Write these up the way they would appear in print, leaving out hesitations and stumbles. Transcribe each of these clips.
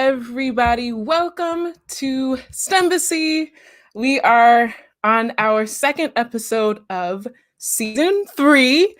everybody. Welcome to STEMbassy. We are on our second episode of season 3.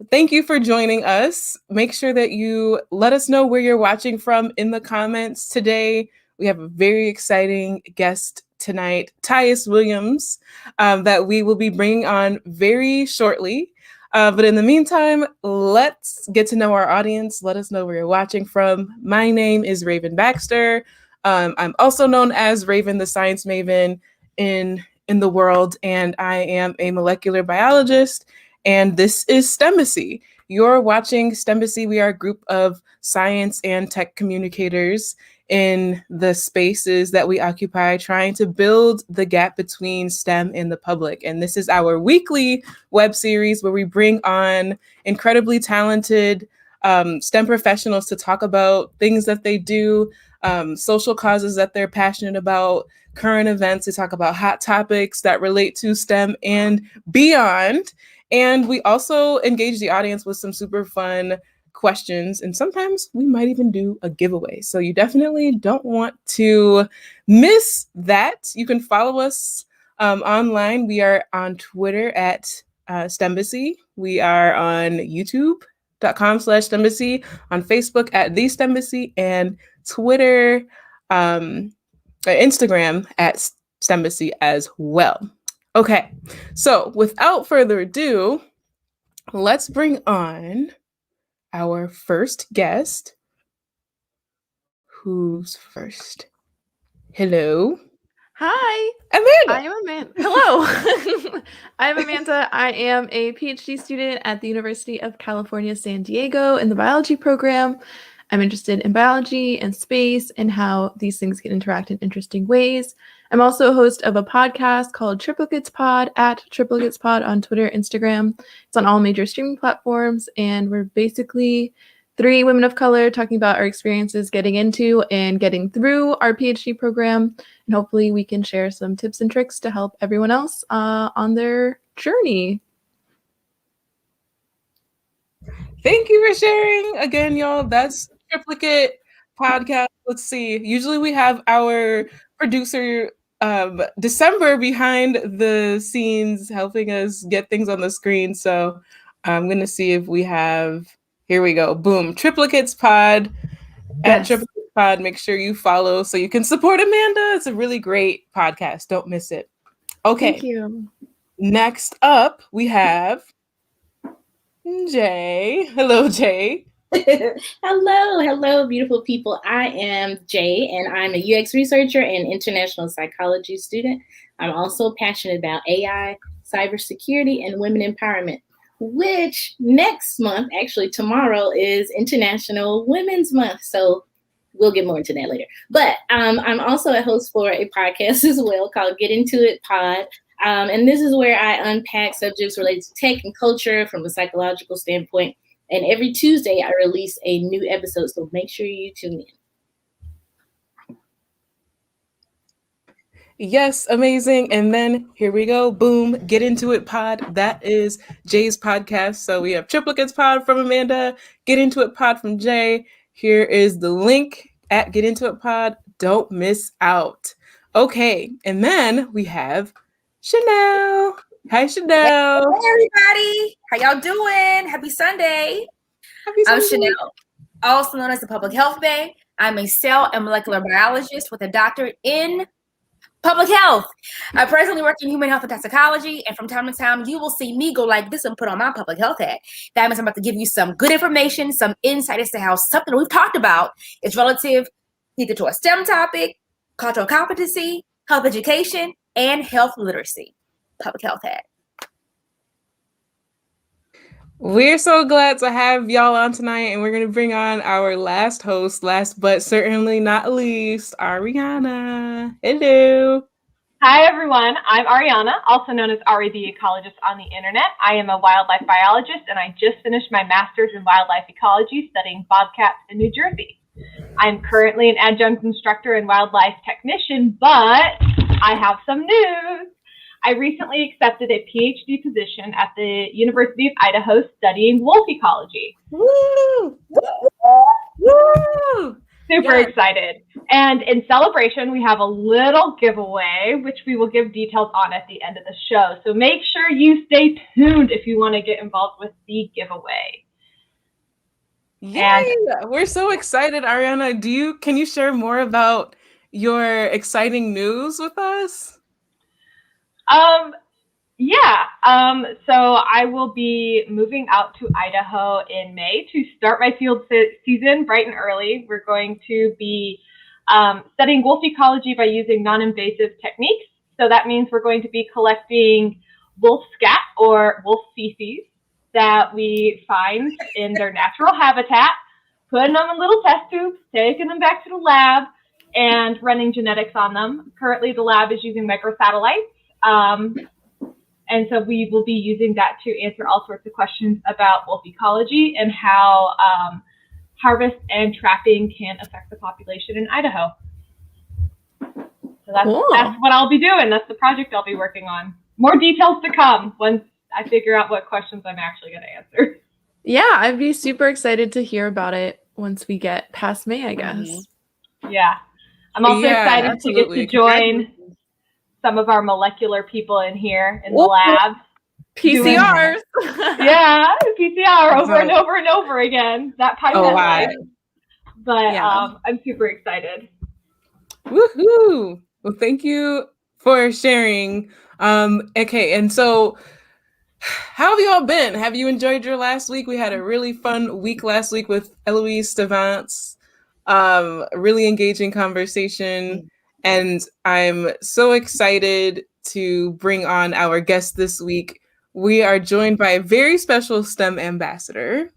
Thank you for joining us. Make sure that you let us know where you're watching from in the comments today. We have a very exciting guest tonight, Tyus Williams, that we will be bringing on very shortly. But in the meantime, let's get to know our audience. Let us know where you're watching from. My name is Raven Baxter. I'm also known as Raven the Science Maven in the world, and I am a molecular biologist, and this is STEMbassy. You're watching STEMbassy. We are a group of science and tech communicators in the spaces that we occupy, trying to build the gap between STEM and the public. And this is our weekly web series where we bring on incredibly talented STEM professionals to talk about things that they do, social causes that they're passionate about, current events, to talk about hot topics that relate to STEM and beyond. And we also engage the audience with some super fun questions, and sometimes we might even do a giveaway. So you definitely don't want to miss that. You can follow us online. We are on Twitter at STEMbassy. We are on youtube.com/STEMbassy, on Facebook at the STEMbassy, and Twitter, Instagram at STEMbassy as well. Okay, so without further ado, let's bring on our first guest. Who's first? Hello. Hi. Amanda. I am Amanda. Hello. I'm Amanda. I am a PhD student at the University of California, San Diego in the biology program. I'm interested in biology and space and how these things can interact in interesting ways. I'm also a host of a podcast called Triplicates Pod at Triplicates Pod on Twitter, Instagram. It's on all major streaming platforms, and we're basically 3 women of color talking about our experiences getting into and getting through our PhD program. And hopefully we can share some tips and tricks to help everyone else on their journey. Thank you for sharing. Again, y'all, that's Triplicate Podcast. Let's see. Usually we have our producer, December, behind the scenes helping us get things on the screen. So I'm going to see if we have, here we go. Boom. Triplicates Pod. Yes. At Triplicates Pod. Make sure you follow so you can support Amanda. It's a really great podcast. Don't miss it. Okay. Thank you. Next up, we have Jay. Hello, Jay. Hello, beautiful people. I am Jay, and I'm a UX researcher and international psychology student. I'm also passionate about AI, cybersecurity, and women empowerment, which next month, actually tomorrow, is International Women's Month. So we'll get more into that later. But I'm also a host for a podcast as well called Get Into It Pod. And this is where I unpack subjects related to tech and culture from a psychological standpoint. And every Tuesday, I release a new episode, so make sure you tune in. Yes, amazing. And then here we go. Boom. Get Into It Pod. That is Jay's podcast. So we have Triplicates Pod from Amanda, Get Into It Pod from Jay. Here is the link at Get Into It Pod. Don't miss out. Okay. And then we have Chanel. Hi, Chanel. Hey, everybody. How y'all doing? Happy Sunday. I'm Chanel, also known as the Public Health Bae. I'm a cell and molecular biologist with a doctorate in public health. I presently work in human health and toxicology, and from time to time, you will see me go like this and put on my public health hat. That means I'm about to give you some good information, some insight as to how something we've talked about is relative either to a STEM topic, cultural competency, health education, and health literacy. Public health hat. We're so glad to have y'all on tonight, and we're going to bring on our last host, last but certainly not least, Ariana. Hello. Hi, everyone. I'm Ariana, also known as Ari the Ecologist on the internet. I am a wildlife biologist, and I just finished my master's in wildlife ecology studying bobcats in New Jersey. I'm currently an adjunct instructor and wildlife technician, but I have some news. I recently accepted a PhD position at the University of Idaho studying wolf ecology. Woo! Woo! Super excited. And in celebration, we have a little giveaway, which we will give details on at the end of the show. So make sure you stay tuned if you want to get involved with the giveaway. Yay! We're so excited, Ariana. Can you share more about your exciting news with us? So I will be moving out to Idaho in May to start my field season bright and early. We're going to be studying wolf ecology by using non-invasive techniques. So that means we're going to be collecting wolf scat or wolf feces that we find in their natural habitat, putting them in little test tubes, taking them back to the lab, and running genetics on them. Currently, the lab is using microsatellites. And so we will be using that to answer all sorts of questions about wolf ecology and how harvest and trapping can affect the population in Idaho. So that's what I'll be doing. That's the project I'll be working on. More details to come once I figure out what questions I'm actually going to answer. Yeah, I'd be super excited to hear about it once we get past May, I guess. Mm-hmm. Yeah. I'm also excited to get to join some of our molecular people in here in the lab. PCRs. PCR over and over and over again. That pipette life. But I'm super excited. Woohoo! Well, thank you for sharing. Okay, and so how have you all been? Have you enjoyed your last week? We had a really fun week last week with Eloise Stavance. A really engaging conversation. And I'm so excited to bring on our guest this week. We are joined by a very special STEM ambassador.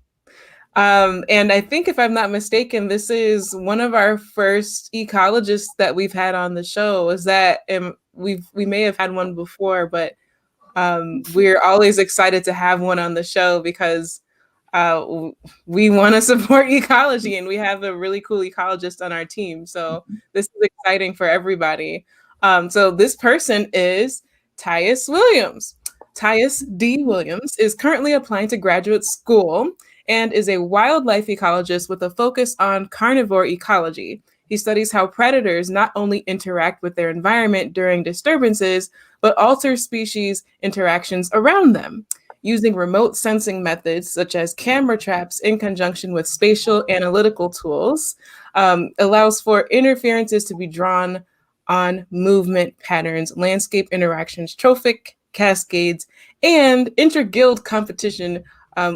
And I think, if I'm not mistaken, this is one of our first ecologists that we've had on the show. We may have had one before, but we're always excited to have one on the show because we want to support ecology, and we have a really cool ecologist on our team. So this is exciting for everybody. So this person is Tyus Williams. Tyus D. Williams is currently applying to graduate school and is a wildlife ecologist with a focus on carnivore ecology. He studies how predators not only interact with their environment during disturbances, but alter species interactions around them. Using remote sensing methods such as camera traps in conjunction with spatial analytical tools allows for interferences to be drawn on movement patterns, landscape interactions, trophic cascades, and inter-guild competition,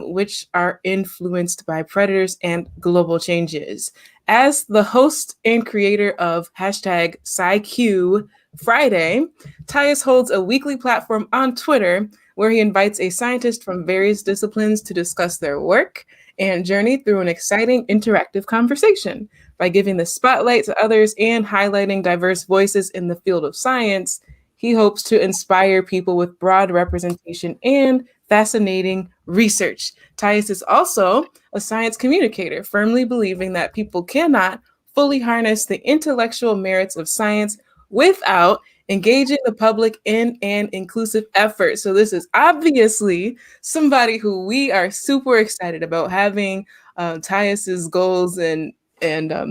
which are influenced by predators and global changes. As the host and creator of hashtag SciQ Friday, Tyus holds a weekly platform on Twitter where he invites a scientist from various disciplines to discuss their work and journey through an exciting interactive conversation. By giving the spotlight to others and highlighting diverse voices in the field of science, he hopes to inspire people with broad representation and fascinating research. Tyus is also a science communicator, firmly believing that people cannot fully harness the intellectual merits of science without engaging the public in an inclusive effort. So this is obviously somebody who we are super excited about. Having Tyus's goals and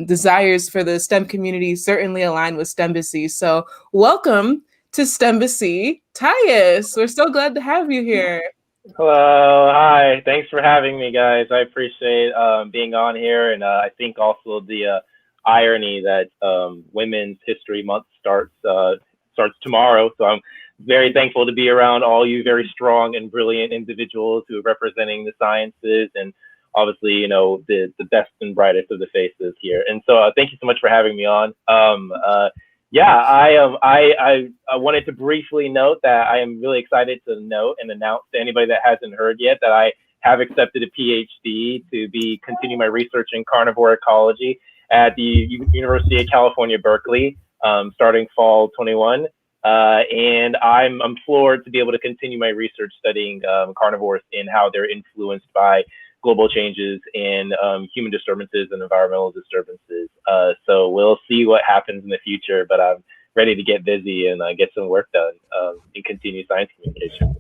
desires for the STEM community certainly align with STEMbassy. So welcome to STEMbassy, Tyus. We're so glad to have you here. Hello, hi. Thanks for having me, guys. I appreciate being on here, and I think also the irony that Women's History Month starts tomorrow. So I'm very thankful to be around all you very strong and brilliant individuals who are representing the sciences, and obviously, you know, the best and brightest of the faces here. And so thank you so much for having me on. I wanted to briefly note that I am really excited to note and announce to anybody that hasn't heard yet that I have accepted a PhD to continue my research in carnivore ecology at the University of California, Berkeley, starting fall 21. And I'm floored to be able to continue my research studying carnivores and how they're influenced by global changes in human disturbances and environmental disturbances. So we'll see what happens in the future, but I'm ready to get busy and get some work done and continue science communication.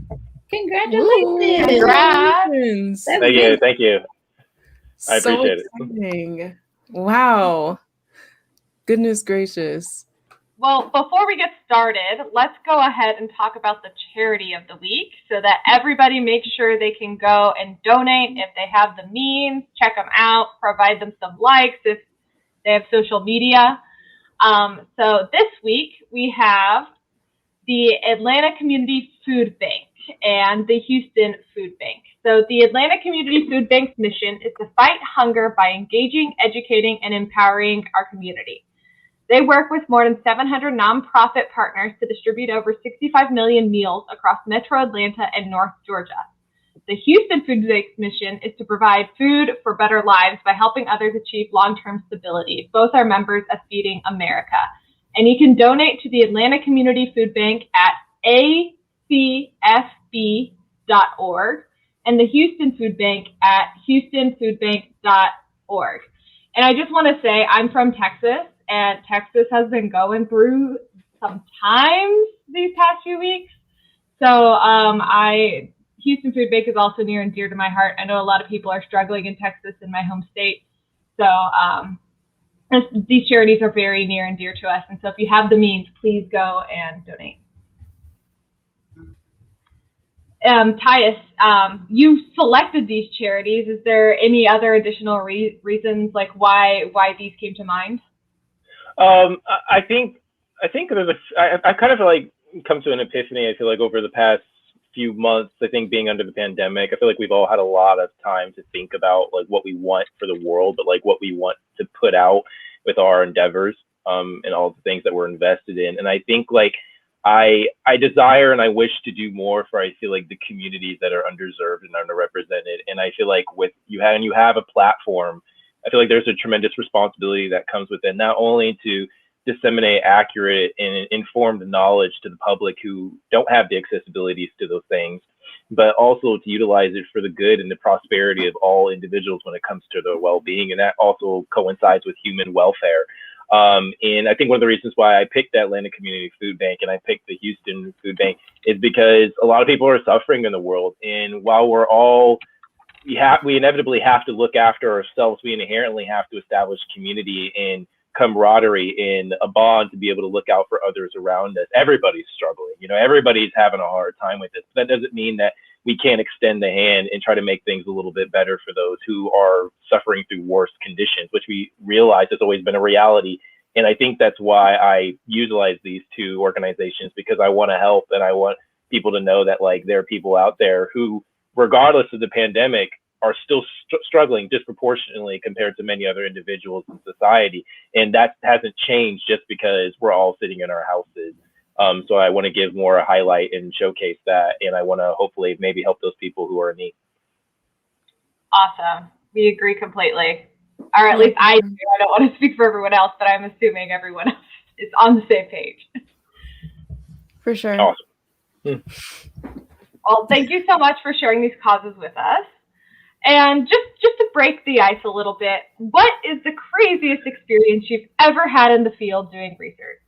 Congratulations. Congratulations. Thank you. I appreciate it. Wow. Goodness gracious. Well, before we get started, let's go ahead and talk about the charity of the week so that everybody makes sure they can go and donate if they have the means, check them out, provide them some likes if they have social media. So this week we have the Atlanta Community Food Bank and the Houston Food Bank. So the Atlanta Community Food Bank's mission is to fight hunger by engaging, educating, and empowering our community. They work with more than 700 nonprofit partners to distribute over 65 million meals across Metro Atlanta and North Georgia. The Houston Food Bank's mission is to provide food for better lives by helping others achieve long-term stability. Both are members of Feeding America. And you can donate to the Atlanta Community Food Bank at acfb.org and the Houston Food Bank at houstonfoodbank.org. And I just want to say I'm from Texas, and Texas has been going through some times these past few weeks. So Houston Food Bank is also near and dear to my heart. I know a lot of people are struggling in Texas, in my home state. So these charities are very near and dear to us. And so if you have the means, please go and donate. Tyus, you selected these charities. Is there any other additional reasons like why these came to mind? I think there's I kind of like come to an epiphany. I feel like over the past few months, I think being under the pandemic, I feel like we've all had a lot of time to think about like what we want for the world, but like what we want to put out with our endeavors, and all the things that we're invested in. And I think like I desire and I wish to do more for, I feel like, the communities that are underserved and underrepresented. And I feel like with you have a platform, I feel like there's a tremendous responsibility that comes with it, not only to disseminate accurate and informed knowledge to the public who don't have the accessibilities to those things, but also to utilize it for the good and the prosperity of all individuals when it comes to their well-being. And that also coincides with human welfare. And I think one of the reasons why I picked the Atlanta Community Food Bank and I picked the Houston Food Bank is because a lot of people are suffering in the world. And while we inevitably have to look after ourselves, we inherently have to establish community and camaraderie and a bond to be able to look out for others around us. Everybody's struggling, everybody's having a hard time with this. That doesn't mean that we can't extend the hand and try to make things a little bit better for those who are suffering through worse conditions, which we realize has always been a reality. And I think that's why I utilize these two organizations, because I want to help and I want people to know that like there are people out there who, regardless of the pandemic, are still struggling disproportionately compared to many other individuals in society. And that hasn't changed just because we're all sitting in our houses. So I want to give more a highlight and showcase that. And I want to hopefully maybe help those people who are in need. Awesome. We agree completely. Or at least I do. I don't want to speak for everyone else, but I'm assuming everyone else is on the same page. For sure. Awesome. Well, thank you so much for sharing these causes with us. And just to break the ice a little bit, what is the craziest experience you've ever had in the field doing research?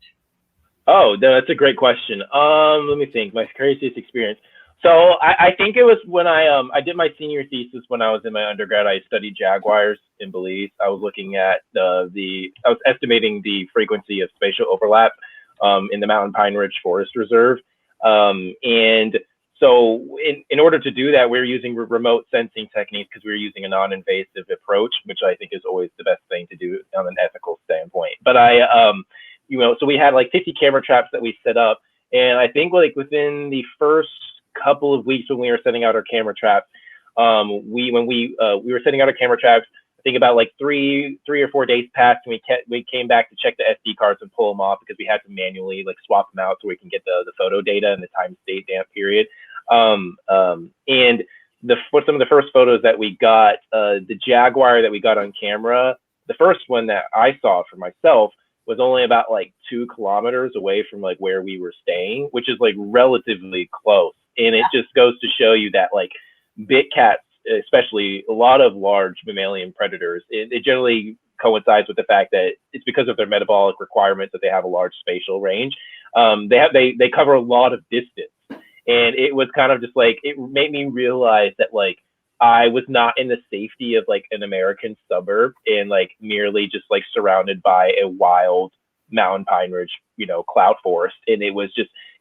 Oh, that's a great question. Let me think. My craziest experience. So I think it was when I did my senior thesis when I was in my undergrad. I studied jaguars in Belize. I was looking at I was estimating the frequency of spatial overlap in the Mountain Pine Ridge Forest Reserve. And so in order to do that, we're using remote sensing techniques because we're using a non-invasive approach, which I think is always the best thing to do on an ethical standpoint. But so we had like 50 camera traps that we set up. And I think like within the first couple of weeks when we were setting out our camera traps, we were setting out our camera traps, I think about like three or 4 days passed, and we came back to check the SD cards and pull them off because we had to manually like swap them out so we can get the photo data and the time state damp period. And some of the first photos that we got, the jaguar that we got on camera, the first one that I saw for myself was only about like 2 kilometers away from like where we were staying, which is like relatively close. And it just goes to show you that like big cats, especially a lot of large mammalian predators, it generally coincides with the fact that it's because of their metabolic requirements that they have a large spatial range. They cover a lot of distance. And it was kind of just like, it made me realize that like I was not in the safety of like an American suburb and like merely just like surrounded by a wild mountain pine ridge, cloud forest. And it was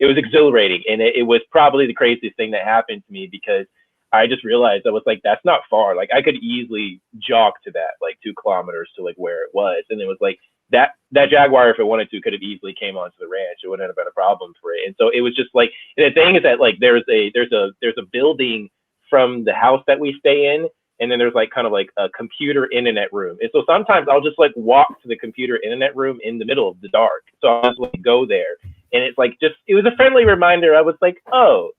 exhilarating. And it was probably the craziest thing that happened to me, because I just realized I was like, that's not far. Like I could easily jog to that, like 2 kilometers to like where it was. And it was like that jaguar, if it wanted to, could have easily came onto the ranch. It wouldn't have been a problem for it. And so it was just like, and the thing is that like there's a building from the house that we stay in, and then there's like kind of like a computer internet room. And so sometimes I'll just like walk to the computer internet room in the middle of the dark. So I'll just like go there. And it's like it was a friendly reminder. I was like, oh,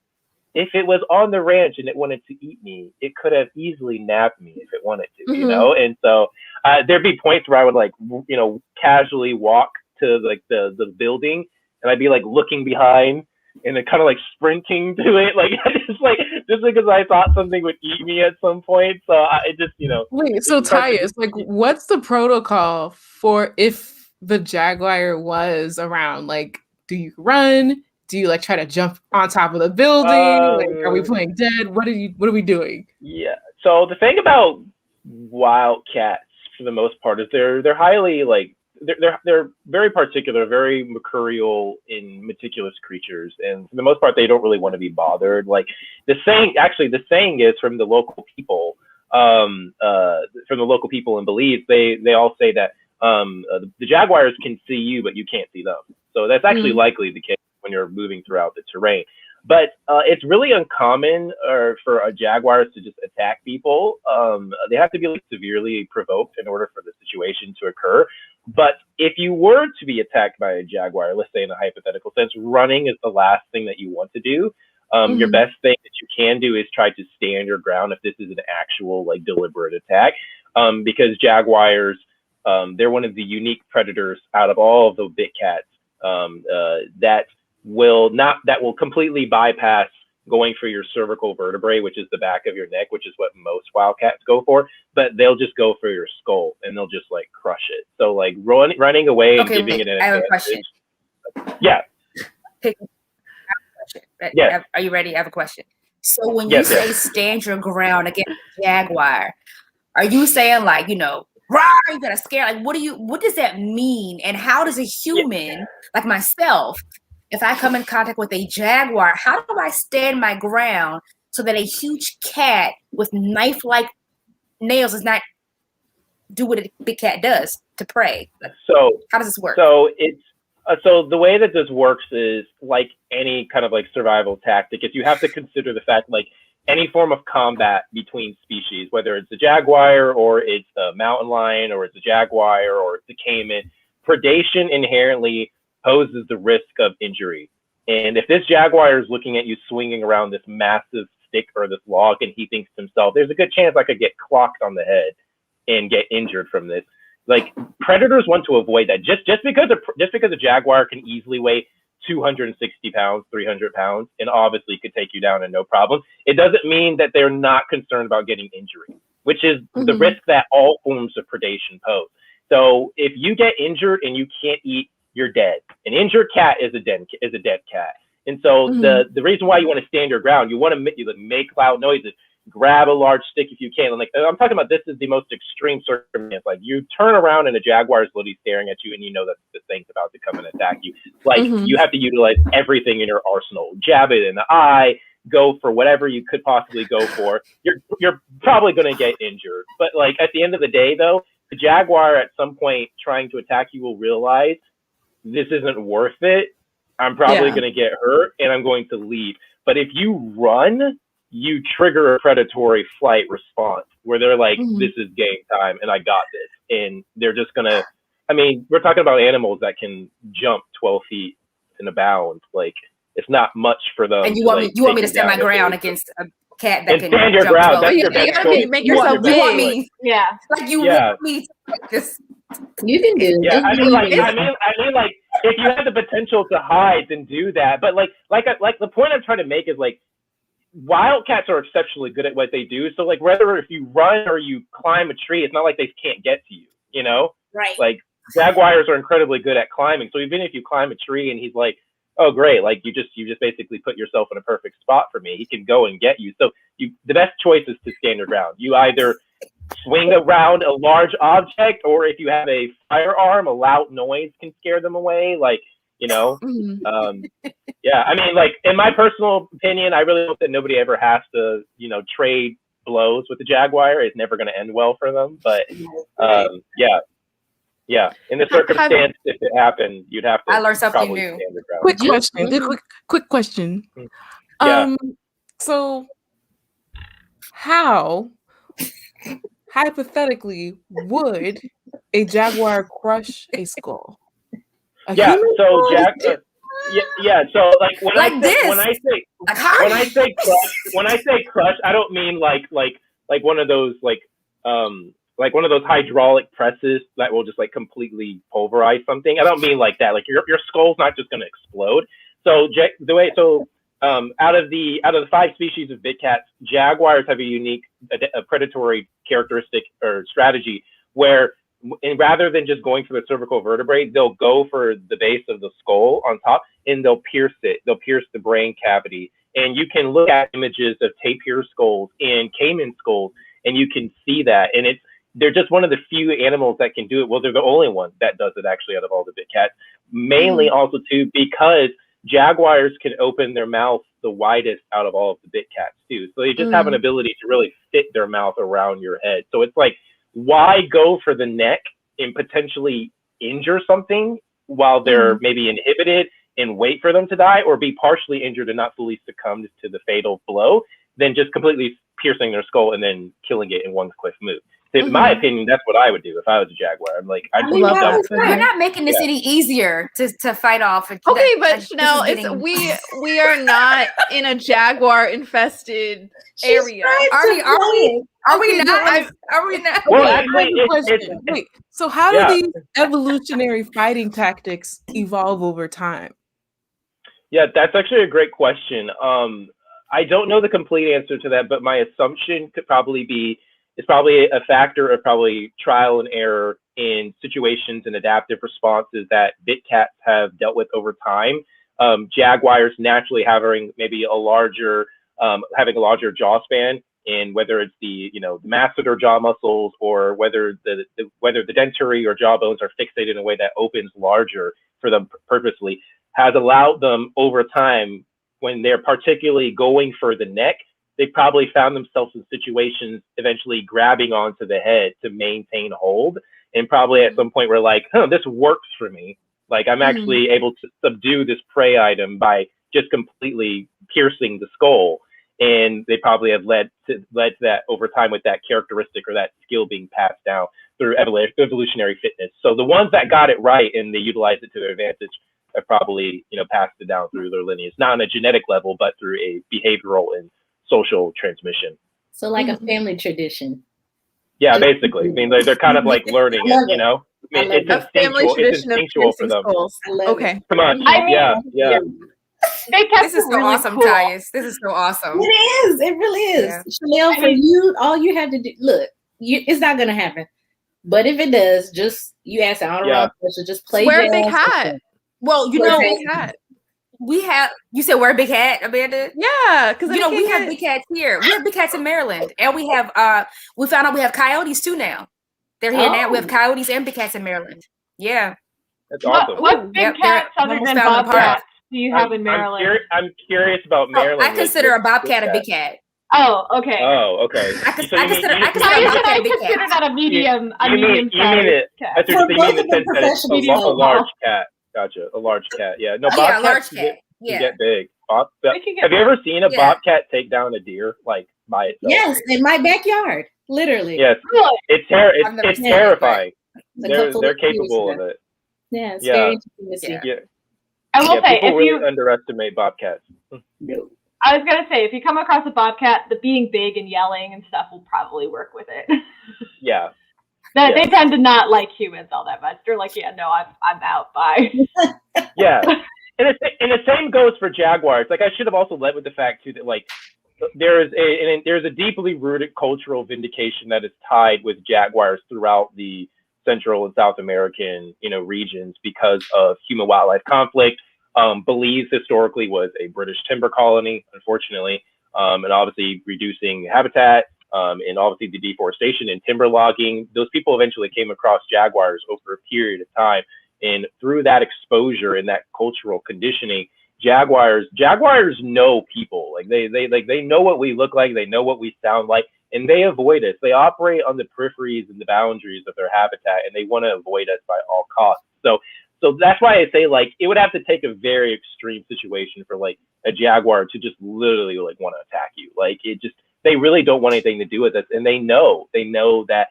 if it was on the ranch and it wanted to eat me, it could have easily nabbed me if it wanted to, And so there'd be points where I would like, casually walk to like the building, and I'd be like looking behind and then kind of like sprinting to it, like just because I thought something would eat me at some point. So it just, Wait, so Tyus, like, what's the protocol for if the jaguar was around? Like, do you run? Do you like try to jump on top of the building? Like, are we playing dead? What are we doing? Yeah. So the thing about wildcats, for the most part, is they're highly like they're very particular, very mercurial and meticulous creatures, and for the most part, they don't really want to be bothered. Like the saying is from the local people, in Belize. They all say that the jaguars can see you, but you can't see them. So that's actually likely the case when you're moving throughout the terrain. But it's really uncommon for jaguars to just attack people. They have to be like severely provoked in order for the situation to occur. But if you were to be attacked by a jaguar, let's say in a hypothetical sense, running is the last thing that you want to do. Your best thing that you can do is try to stand your ground if this is an actual like deliberate attack, because jaguars, they're one of the unique predators out of all of the big cats that will completely bypass going for your cervical vertebrae, which is the back of your neck, which is what most wildcats go for, but they'll just go for your skull and they'll just like crush it. So like running away and giving it an I have advantage. a question. Yeah. Yeah. Are you ready? I have a question. So when you say stand your ground against a jaguar, are you saying like, rah, you gotta scare? Like, what does that mean? And how does a human like myself, if I come in contact with a jaguar, how do I stand my ground so that a huge cat with knife-like nails does not do what a big cat does to prey? So how does this work? So it's so the way that this works is like any kind of like survival tactic. Is you have to consider the fact like any form of combat between species, whether it's a jaguar or it's a mountain lion or it's a jaguar or it's a caiman, predation inherently poses the risk of injury. And if this jaguar is looking at you swinging around this massive stick or this log and he thinks to himself, there's a good chance I could get clocked on the head and get injured from this. Like predators want to avoid that. Just because a jaguar can easily weigh 260 pounds, 300 pounds, and obviously could take you down and no problem, it doesn't mean that they're not concerned about getting injury, which is the risk that all forms of predation pose. So if you get injured and you can't eat, you're dead. An injured cat is a dead cat. And so the reason why you want to stand your ground, you want to make loud noises, grab a large stick if you can. And like I'm talking about, this is the most extreme circumstance. Like you turn around and a jaguar is literally staring at you, and you know that the thing's about to come and attack you. Like you have to utilize everything in your arsenal. Jab it in the eye, go for whatever you could possibly go for. You're probably going to get injured. But like at the end of the day, though, the jaguar at some point trying to attack you will realize this isn't worth it. I'm probably going to get hurt and I'm going to leave. But if you run, you trigger a predatory flight response where they're like, this is game time and I got this. And they're just going to, I mean, we're talking about animals that can jump 12 feet in a bound. Like it's not much for them. And you want me to stand my ground against a cat that can stand your jump ground. 12 That's feet? your best goal. Make yourself big. You want me? Yeah. Like you want me to like this? You can do. Yeah, I mean, like if you have the potential to hide, then do that. But like the point I'm trying to make is like wildcats are exceptionally good at what they do. So like whether if you run or you climb a tree, it's not like they can't get to you. You know, Right. Like jaguars are incredibly good at climbing. So even if you climb a tree and he's like oh great, like you just basically put yourself in a perfect spot for me. He can go and get you. So the best choice is to stand your ground. You either swing around a large object, or if you have a firearm, a loud noise can scare them away. Like, yeah, I mean, like in my personal opinion, I really hope that nobody ever has to, trade blows with the Jaguar. It's never going to end well for them. But yeah, in the circumstance, if it happened, you'd have to. I learned something probably new. stand your ground. Quick question. Quick question. Yeah. So, how hypothetically would a Jaguar crush a skull? Yeah. So So like when I say crush, I don't mean like one of those like one of those hydraulic presses that will just like completely pulverize something. I don't mean like that. Like your skull's not just going to explode. So out of the 5 species of big cats, jaguars have a unique predatory characteristic or strategy where, and rather than just going for the cervical vertebrae, they'll go for the base of the skull on top, and they'll pierce it. They'll pierce the brain cavity. And you can look at images of tapir skulls and caiman skulls, and you can see that. And they're just one of the few animals that can do it. Well, they're the only one that does it actually out of all the big cats. Mainly also too because jaguars can open their mouth the widest out of all of the big cats too. So they just have an ability to really fit their mouth around your head. So it's like, why go for the neck and potentially injure something while they're maybe inhibited and wait for them to die, or be partially injured and not fully succumb to the fatal blow, than just completely piercing their skull and then killing it in one quick move. In my opinion, that's what I would do if I was a jaguar. I'm like, I'd love that. We're not making this any easier to fight off. Okay, but Chanel, we are not in a jaguar infested area. Are we not? Well, actually, wait. So how do these evolutionary fighting tactics evolve over time? Yeah, that's actually a great question. I don't know the complete answer to that, but my assumption could probably be it's probably a factor of probably trial and error in situations and adaptive responses that big cats have dealt with over time. Jaguars naturally having maybe a larger jaw span, and whether it's the masseter jaw muscles or whether the dentary or jaw bones are fixated in a way that opens larger for them purposely, has allowed them over time, when they're particularly going for the neck, they probably found themselves in situations eventually grabbing onto the head to maintain hold, and probably at some point we're like, this works for me. Like I'm actually able to subdue this prey item by just completely piercing the skull. And they probably have led to that over time with that characteristic or that skill being passed down through evolutionary fitness. So the ones that got it right and they utilized it to their advantage have probably passed it down through their lineage, not on a genetic level, but through a behavioral and social transmission. So like a family tradition. Yeah, basically. I mean, they're kind of like learning it, I mean, it's instinctual for them. Okay. Come on. I mean, yeah. This is so really awesome, cool. Tyus. This is so awesome. It is. It really is. Yeah. Chanel, for you, all you have to do, look, it's not going to happen. But if it does, just, you ask an honorable question, just play. Wear a big hat. Well, big hat. You said wear a big hat, Amanda? Yeah, because we have big cats here. We have big cats in Maryland. And we have, we found out we have coyotes too now. They're here now. We have coyotes and big cats in Maryland. Yeah. That's awesome. What big cats other than bobcats do you have in Maryland? I'm curious about Maryland. I consider a bobcat a big cat. Oh, okay. I consider that a medium size cat. You mean the sense that it's a large cat. Gotcha. A large cat. Yeah. No, bobcats a large cat. Get big. Have you ever seen a bobcat take down a deer like by itself? Yes, in my backyard. Literally. Yes. It's terrifying. They're capable of it. Yeah, it's very interesting to see. Yeah. I will say, people really underestimate bobcats. No. I was gonna say, if you come across a bobcat, the being big and yelling and stuff will probably work with it. Yeah. They tend to not like humans all that much. They're like, I'm out. Bye. Yeah, and the same goes for jaguars. Like I should have also led with the fact too that like there's a deeply rooted cultural vindication that is tied with jaguars throughout the Central and South American regions because of human wildlife conflict, Belize historically was a British timber colony, unfortunately, and obviously reducing habitat, and obviously the deforestation and timber logging. Those people eventually came across jaguars over a period of time, and through that exposure and that cultural conditioning, jaguars know people. Like they know what we look like, they know what we sound like, and they avoid us. They operate on the peripheries and the boundaries of their habitat, and they want to avoid us by all costs. So that's why I say, like, it would have to take a very extreme situation for like a jaguar to just literally like want to attack you. Like they really don't want anything to do with us, and they know that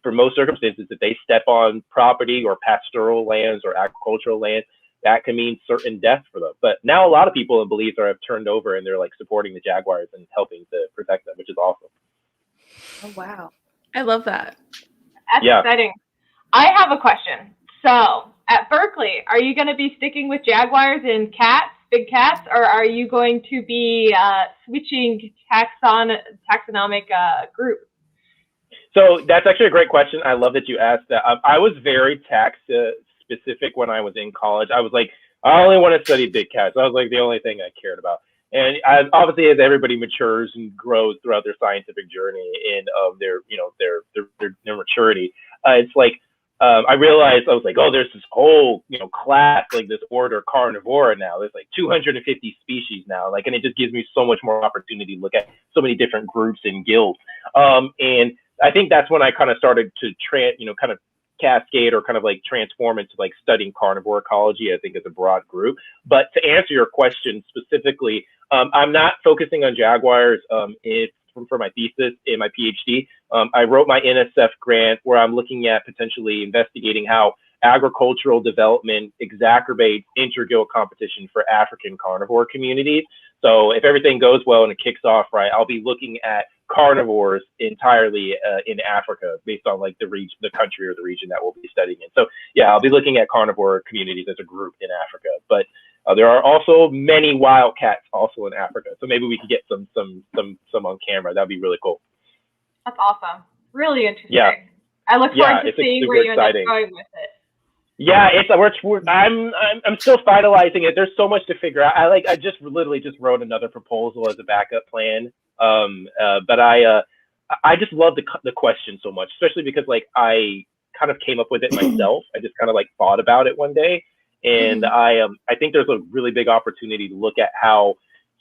for most circumstances, if they step on property or pastoral lands or agricultural land, that can mean certain death for them. But now a lot of people in Belize have turned over and they're like supporting the jaguars and helping to protect them, which is awesome. Oh, wow. I love that. That's exciting. I have a question. So at Berkeley, are you going to be sticking with jaguars and cats, big cats, or are you going to be switching taxonomic group? So that's actually a great question. I love that you asked that. I was very tax specific when I was in college. I was like, I only want to study big cats. That was like the only thing I cared about. And obviously, as everybody matures and grows throughout their scientific journey and their maturity, it's like I realized, I was like, oh, there's this whole class, like this order Carnivora now. There's like 250 species now, like, and it just gives me so much more opportunity to look at so many different groups and guilds. And I think that's when I kind of started to kind of cascade or kind of like transform into like studying carnivore ecology, I think, as a broad group. But to answer your question specifically, I'm not focusing on jaguars for my thesis in my PhD. I wrote my NSF grant where I'm looking at potentially investigating how agricultural development exacerbates inter-guild competition for African carnivore communities. So if everything goes well and it kicks off right, I'll be looking at carnivores entirely in Africa based on like the country or the region that we'll be studying in. So yeah, I'll be looking at carnivore communities as a group in Africa, but there are also many wildcats also in Africa. So maybe we could get some on camera. That'd be really cool. That's awesome. Really interesting. Yeah. I look forward to seeing where you end up going with it. Yeah, I'm still finalizing it. There's so much to figure out. I just literally just wrote another proposal as a backup plan. But I just love the question so much, especially because like I kind of came up with it myself. I just kind of like thought about it one day, and I think there's a really big opportunity to look at how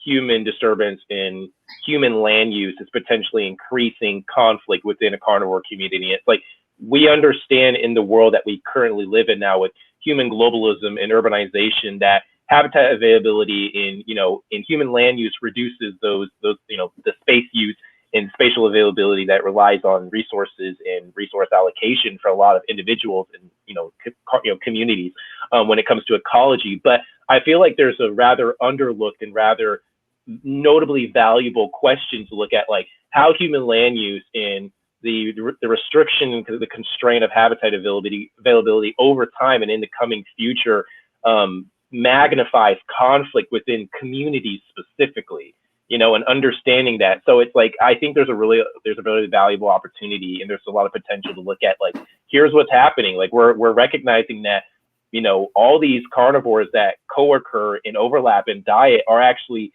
human disturbance in human land use is potentially increasing conflict within a carnivore community. It's like, we understand in the world that we currently live in now with human globalism and urbanization that habitat availability in human land use reduces those the space use and spatial availability that relies on resources and resource allocation for a lot of individuals and communities when it comes to ecology. But I feel like there's a rather underlooked and rather notably valuable question to look at, like how human land use and the restriction, the constraint of habitat availability over time and in the coming future magnifies conflict within communities specifically, and understanding that. So it's like, I think there's a really valuable opportunity, and there's a lot of potential to look at, like, here's what's happening. Like we're recognizing that, all these carnivores that co-occur and overlap in diet are actually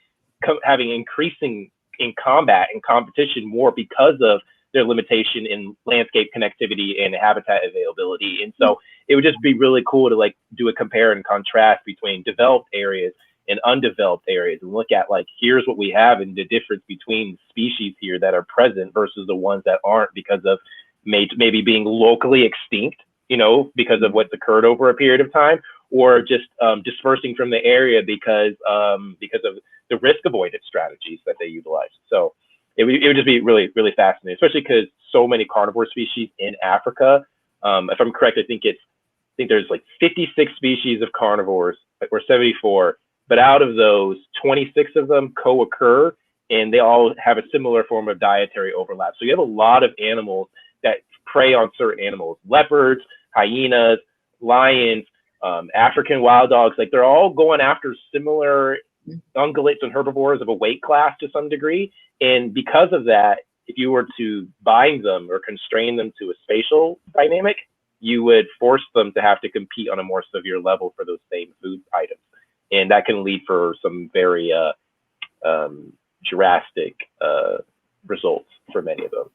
having increasing in combat and competition more because of their limitation in landscape connectivity and habitat availability. And so it would just be really cool to like do a compare and contrast between developed areas and undeveloped areas and look at, like, here's what we have and the difference between species here that are present versus the ones that aren't because of maybe being locally extinct, because of what's occurred over a period of time, or just dispersing from the area because of the risk avoidance strategies that they utilize. So it would just be really, really fascinating, especially because so many carnivore species in Africa. If I'm correct, I think there's like 56 species of carnivores, or 74, but out of those, 26 of them co-occur, and they all have a similar form of dietary overlap. So you have a lot of animals that prey on certain animals: leopards, hyenas, lions, African wild dogs. Like, they're all going after similar ungulates and herbivores of a weight class to some degree. And because of that, if you were to bind them or constrain them to a spatial dynamic, you would force them to have to compete on a more severe level for those same food items. and that can lead for some very drastic results for many of them.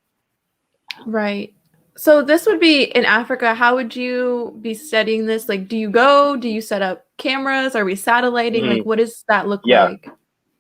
Right. So this would be in Africa. How would you be studying this? Like, do you set up cameras? Are we satelliting? Like, what does that look like?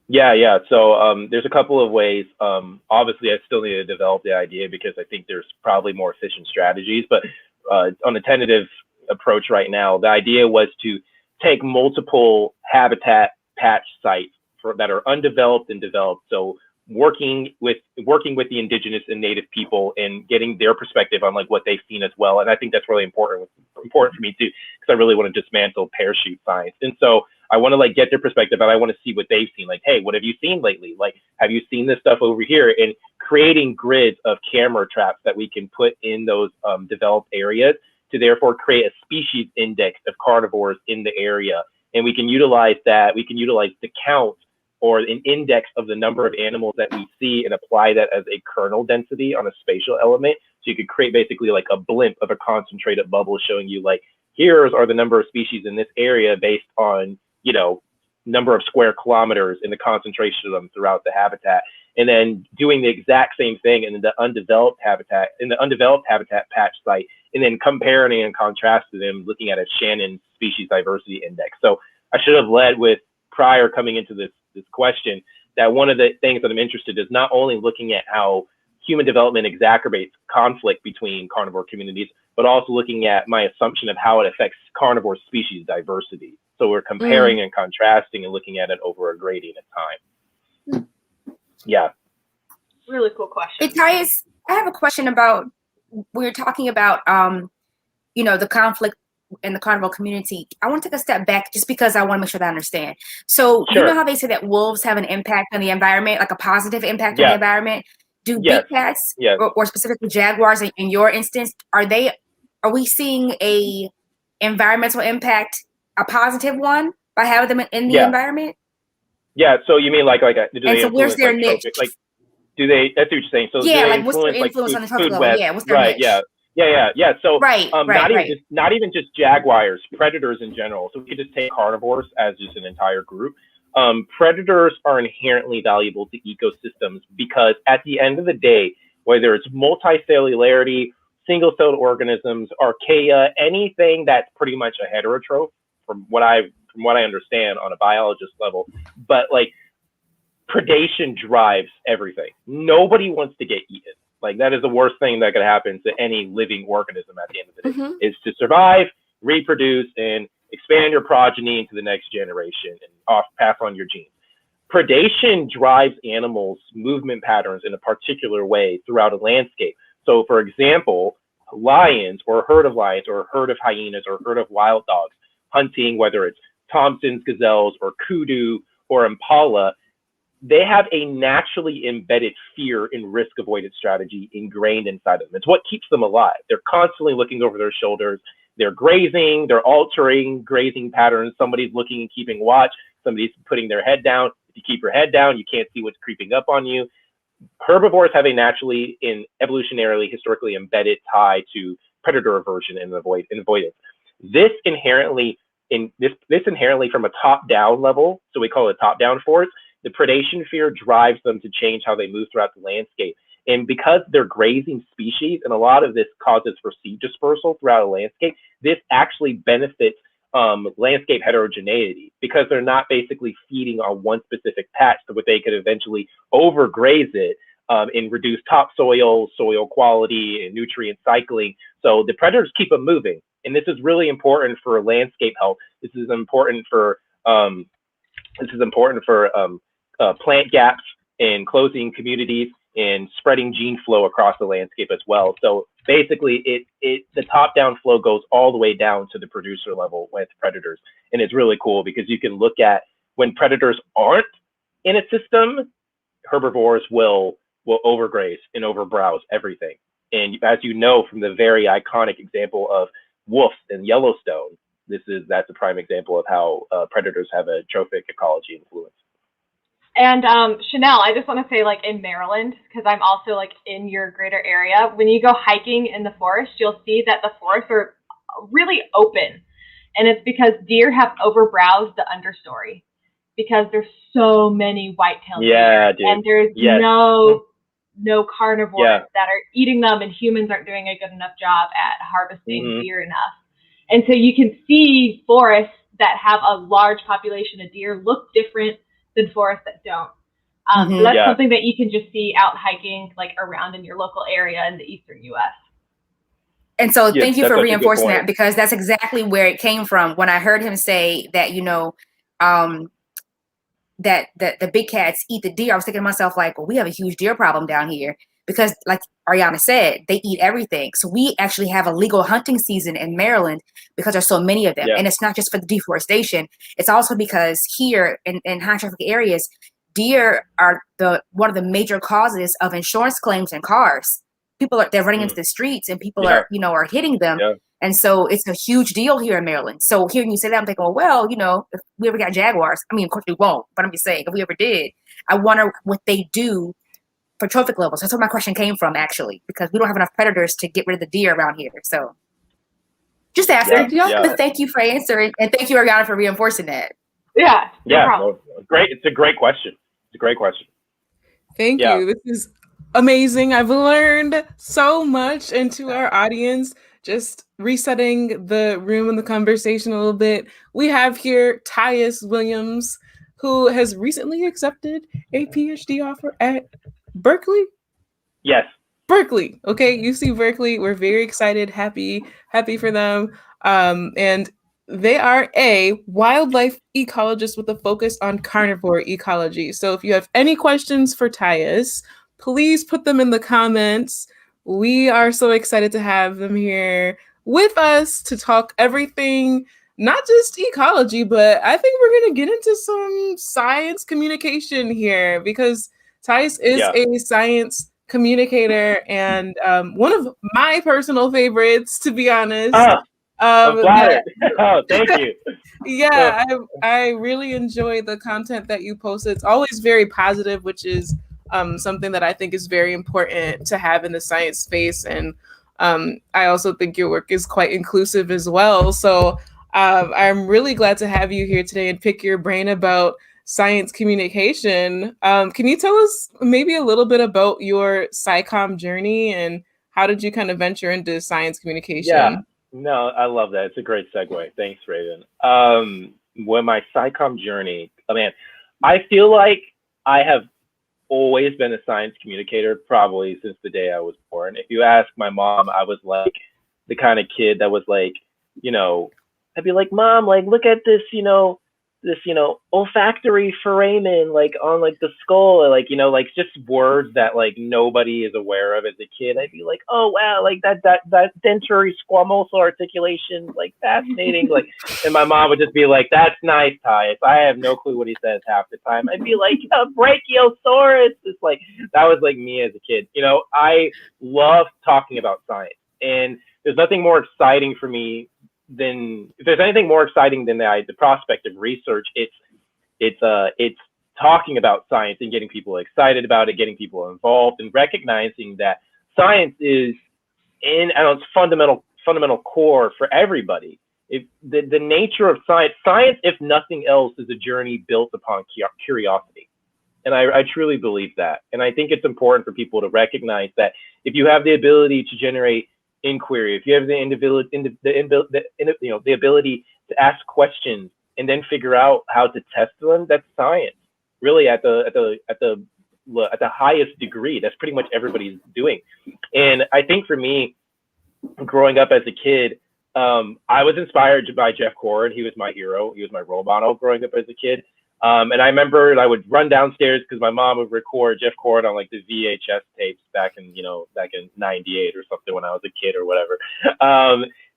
Yeah. So there's a couple of ways. Obviously, I still need to develop the idea because I think there's probably more efficient strategies. But on a tentative approach right now, the idea was to take multiple habitat patch sites that are undeveloped and developed. So working with the indigenous and native people and getting their perspective on like what they've seen as well. And I think that's really important for me too, because I really want to dismantle parachute science. And so I want to like get their perspective, and I want to see what they've seen. Like, hey, what have you seen lately? Like, have you seen this stuff over here? And creating grids of camera traps that we can put in those developed areas to therefore create a species index of carnivores in the area. And we can utilize that. We can utilize the count or an index of the number of animals that we see and apply that as a kernel density on a spatial element. So you could create basically like a blimp of a concentrated bubble showing you like, here are the number of species in this area based on, number of square kilometers and the concentration of them throughout the habitat. And then doing the exact same thing in the undeveloped habitat patch site, and then comparing and contrasting them, looking at a Shannon species diversity index. So I should have led with, prior coming into this question, that one of the things that I'm interested in is not only looking at how human development exacerbates conflict between carnivore communities, but also looking at my assumption of how it affects carnivore species diversity. So we're comparing and contrasting and looking at it over a gradient of time. Yeah. Really cool question. Hey, Tyus, I have a question about, we were talking about, the conflict in the carnivore community. I want to take a step back just because I want to make sure that I understand. So Sure. You know how they say that wolves have an impact on the environment, like a positive impact on the environment? Do big cats or specifically jaguars in your instance, are we seeing a environmental impact, a positive one, by having them in the environment? Yeah, so you mean like do they so where's their niche? Like, do they, that's what you're saying. So yeah, do they like what's their influence on the trophic level? Yeah, what's their niche? Yeah. So Right. not even just jaguars, predators in general. So we could just take carnivores as just an entire group. Predators are inherently valuable to ecosystems because at the end of the day, whether it's multicellularity, single-celled organisms, archaea, anything that's pretty much a heterotroph, from what I understand on a biologist level, but like predation drives everything. Nobody wants to get eaten. Like that is the worst thing that could happen to any living organism at the end of the day, is to survive, reproduce, and expand your progeny into the next generation and pass on your genes. Predation drives animals' movement patterns in a particular way throughout a landscape. So for example, lions or a herd of lions or a herd of hyenas or a herd of wild dogs hunting, whether it's Thompson's gazelles or kudu or impala, they have a naturally embedded fear and risk avoidance strategy ingrained inside of them. It's what keeps them alive. They're constantly looking over their shoulders. They're grazing, they're altering grazing patterns. Somebody's looking and keeping watch. Somebody's putting their head down. If you keep your head down, you can't see what's creeping up on you. Herbivores have a naturally, evolutionarily, historically embedded tie to predator aversion and avoidance. This inherently from a top-down level, so we call it top-down force, the predation fear drives them to change how they move throughout the landscape. And because they're grazing species, and a lot of this causes for seed dispersal throughout a landscape, this actually benefits landscape heterogeneity because they're not basically feeding on one specific patch, so what they could eventually overgraze it and reduce topsoil, soil quality, and nutrient cycling. So the predators keep them moving. And this is really important for landscape health. This is important for plant gaps and closing communities and spreading gene flow across the landscape as well. So basically, the top-down flow goes all the way down to the producer level with predators, and it's really cool because you can look at when predators aren't in a system, herbivores will overgraze and overbrowse everything. And as you know from the very iconic example of wolves in Yellowstone, that's a prime example of how predators have a trophic ecology influence. And Chanel, I just want to say, like in Maryland, because I'm also like in your greater area, when you go hiking in the forest, you'll see that the forests are really open. And it's because deer have overbrowsed the understory because there's so many white-tailed deer. Dude. And there's no carnivores that are eating them, and humans aren't doing a good enough job at harvesting deer enough. And so you can see forests that have a large population of deer look different than forests that don't. So that's something that you can just see out hiking like around in your local area in the eastern U.S. And so thank you for reinforcing that, because that's exactly where it came from when I heard him say that, you know, that the big cats eat the deer. I was thinking to myself, like, well, we have a huge deer problem down here because, like Ariana said, they eat everything. So we actually have a legal hunting season in Maryland because there's so many of them. And it's not just for the deforestation. It's also because here in high traffic areas, deer are one of the major causes of insurance claims in cars. They're running into the streets, and people are hitting them. And so it's a huge deal here in Maryland. So hearing you say that, I'm thinking, well, you know, if we ever got jaguars, I mean, of course we won't, but I'm just saying, if we ever did, I wonder what they do for trophic levels. That's where my question came from, actually, because we don't have enough predators to get rid of the deer around here. So just asking. But thank you for answering, and thank you, Ariana, for reinforcing that. No problem. Great. It's a great question. It's a great question. Thank you. This is amazing. I've learned so much, and to our audience, just resetting the room and the conversation a little bit. We have here Tyus Williams, who has recently accepted a PhD offer at Berkeley. Yes. Berkeley. Okay, UC Berkeley. We're very excited, happy for them. And they are a wildlife ecologist with a focus on carnivore ecology. So if you have any questions for Tyus, please put them in the comments. We are so excited to have them here with us to talk everything, not just ecology, but I think we're going to get into some science communication here, because Tyus is a science communicator and one of my personal favorites, to be honest. I'm flattered. Thank you. I really enjoy the content that you post. It's always very positive, which is something that I think is very important to have in the science space. And I also think your work is quite inclusive as well. So I'm really glad to have you here today and pick your brain about science communication. Can you tell us maybe a little bit about your SciComm journey and how did you kind of venture into science communication? Yeah, no, I love that. It's a great segue. Thanks, Raven. When my SciComm journey, I feel like I have always been a science communicator, probably since the day I was born. If you ask my mom, I was like the kind of kid that was like, you know, I'd be like, Mom, like, look at this, this olfactory foramen, like on like the skull, or like, like just words that like nobody is aware of as a kid. I'd be like, oh wow, like that dentary squamosal articulation, like fascinating. Like, and my mom would just be like, that's nice, Tyus. I have no clue what he says half the time. I'd be like, brachiosaurus. It's like, that was like me as a kid. I love talking about science, and there's nothing more exciting for me than, if there's anything more exciting than the prospect of research, it's talking about science and getting people excited about it, getting people involved, and recognizing that science is in its fundamental core for everybody. If the nature of science, if nothing else, is a journey built upon curiosity. And I truly believe that. And I think it's important for people to recognize that if you have the ability to generate inquiry, if you have the ability to ask questions and then figure out how to test them, that's science. Really, at the highest degree, that's pretty much everybody's doing. And I think for me, growing up as a kid, I was inspired by Jeff Corrin. He was my hero. He was my role model growing up as a kid. And I remember I would run downstairs because my mom would record Jeff Corrin on like the VHS tapes back in '98 or something, when I was a kid or whatever.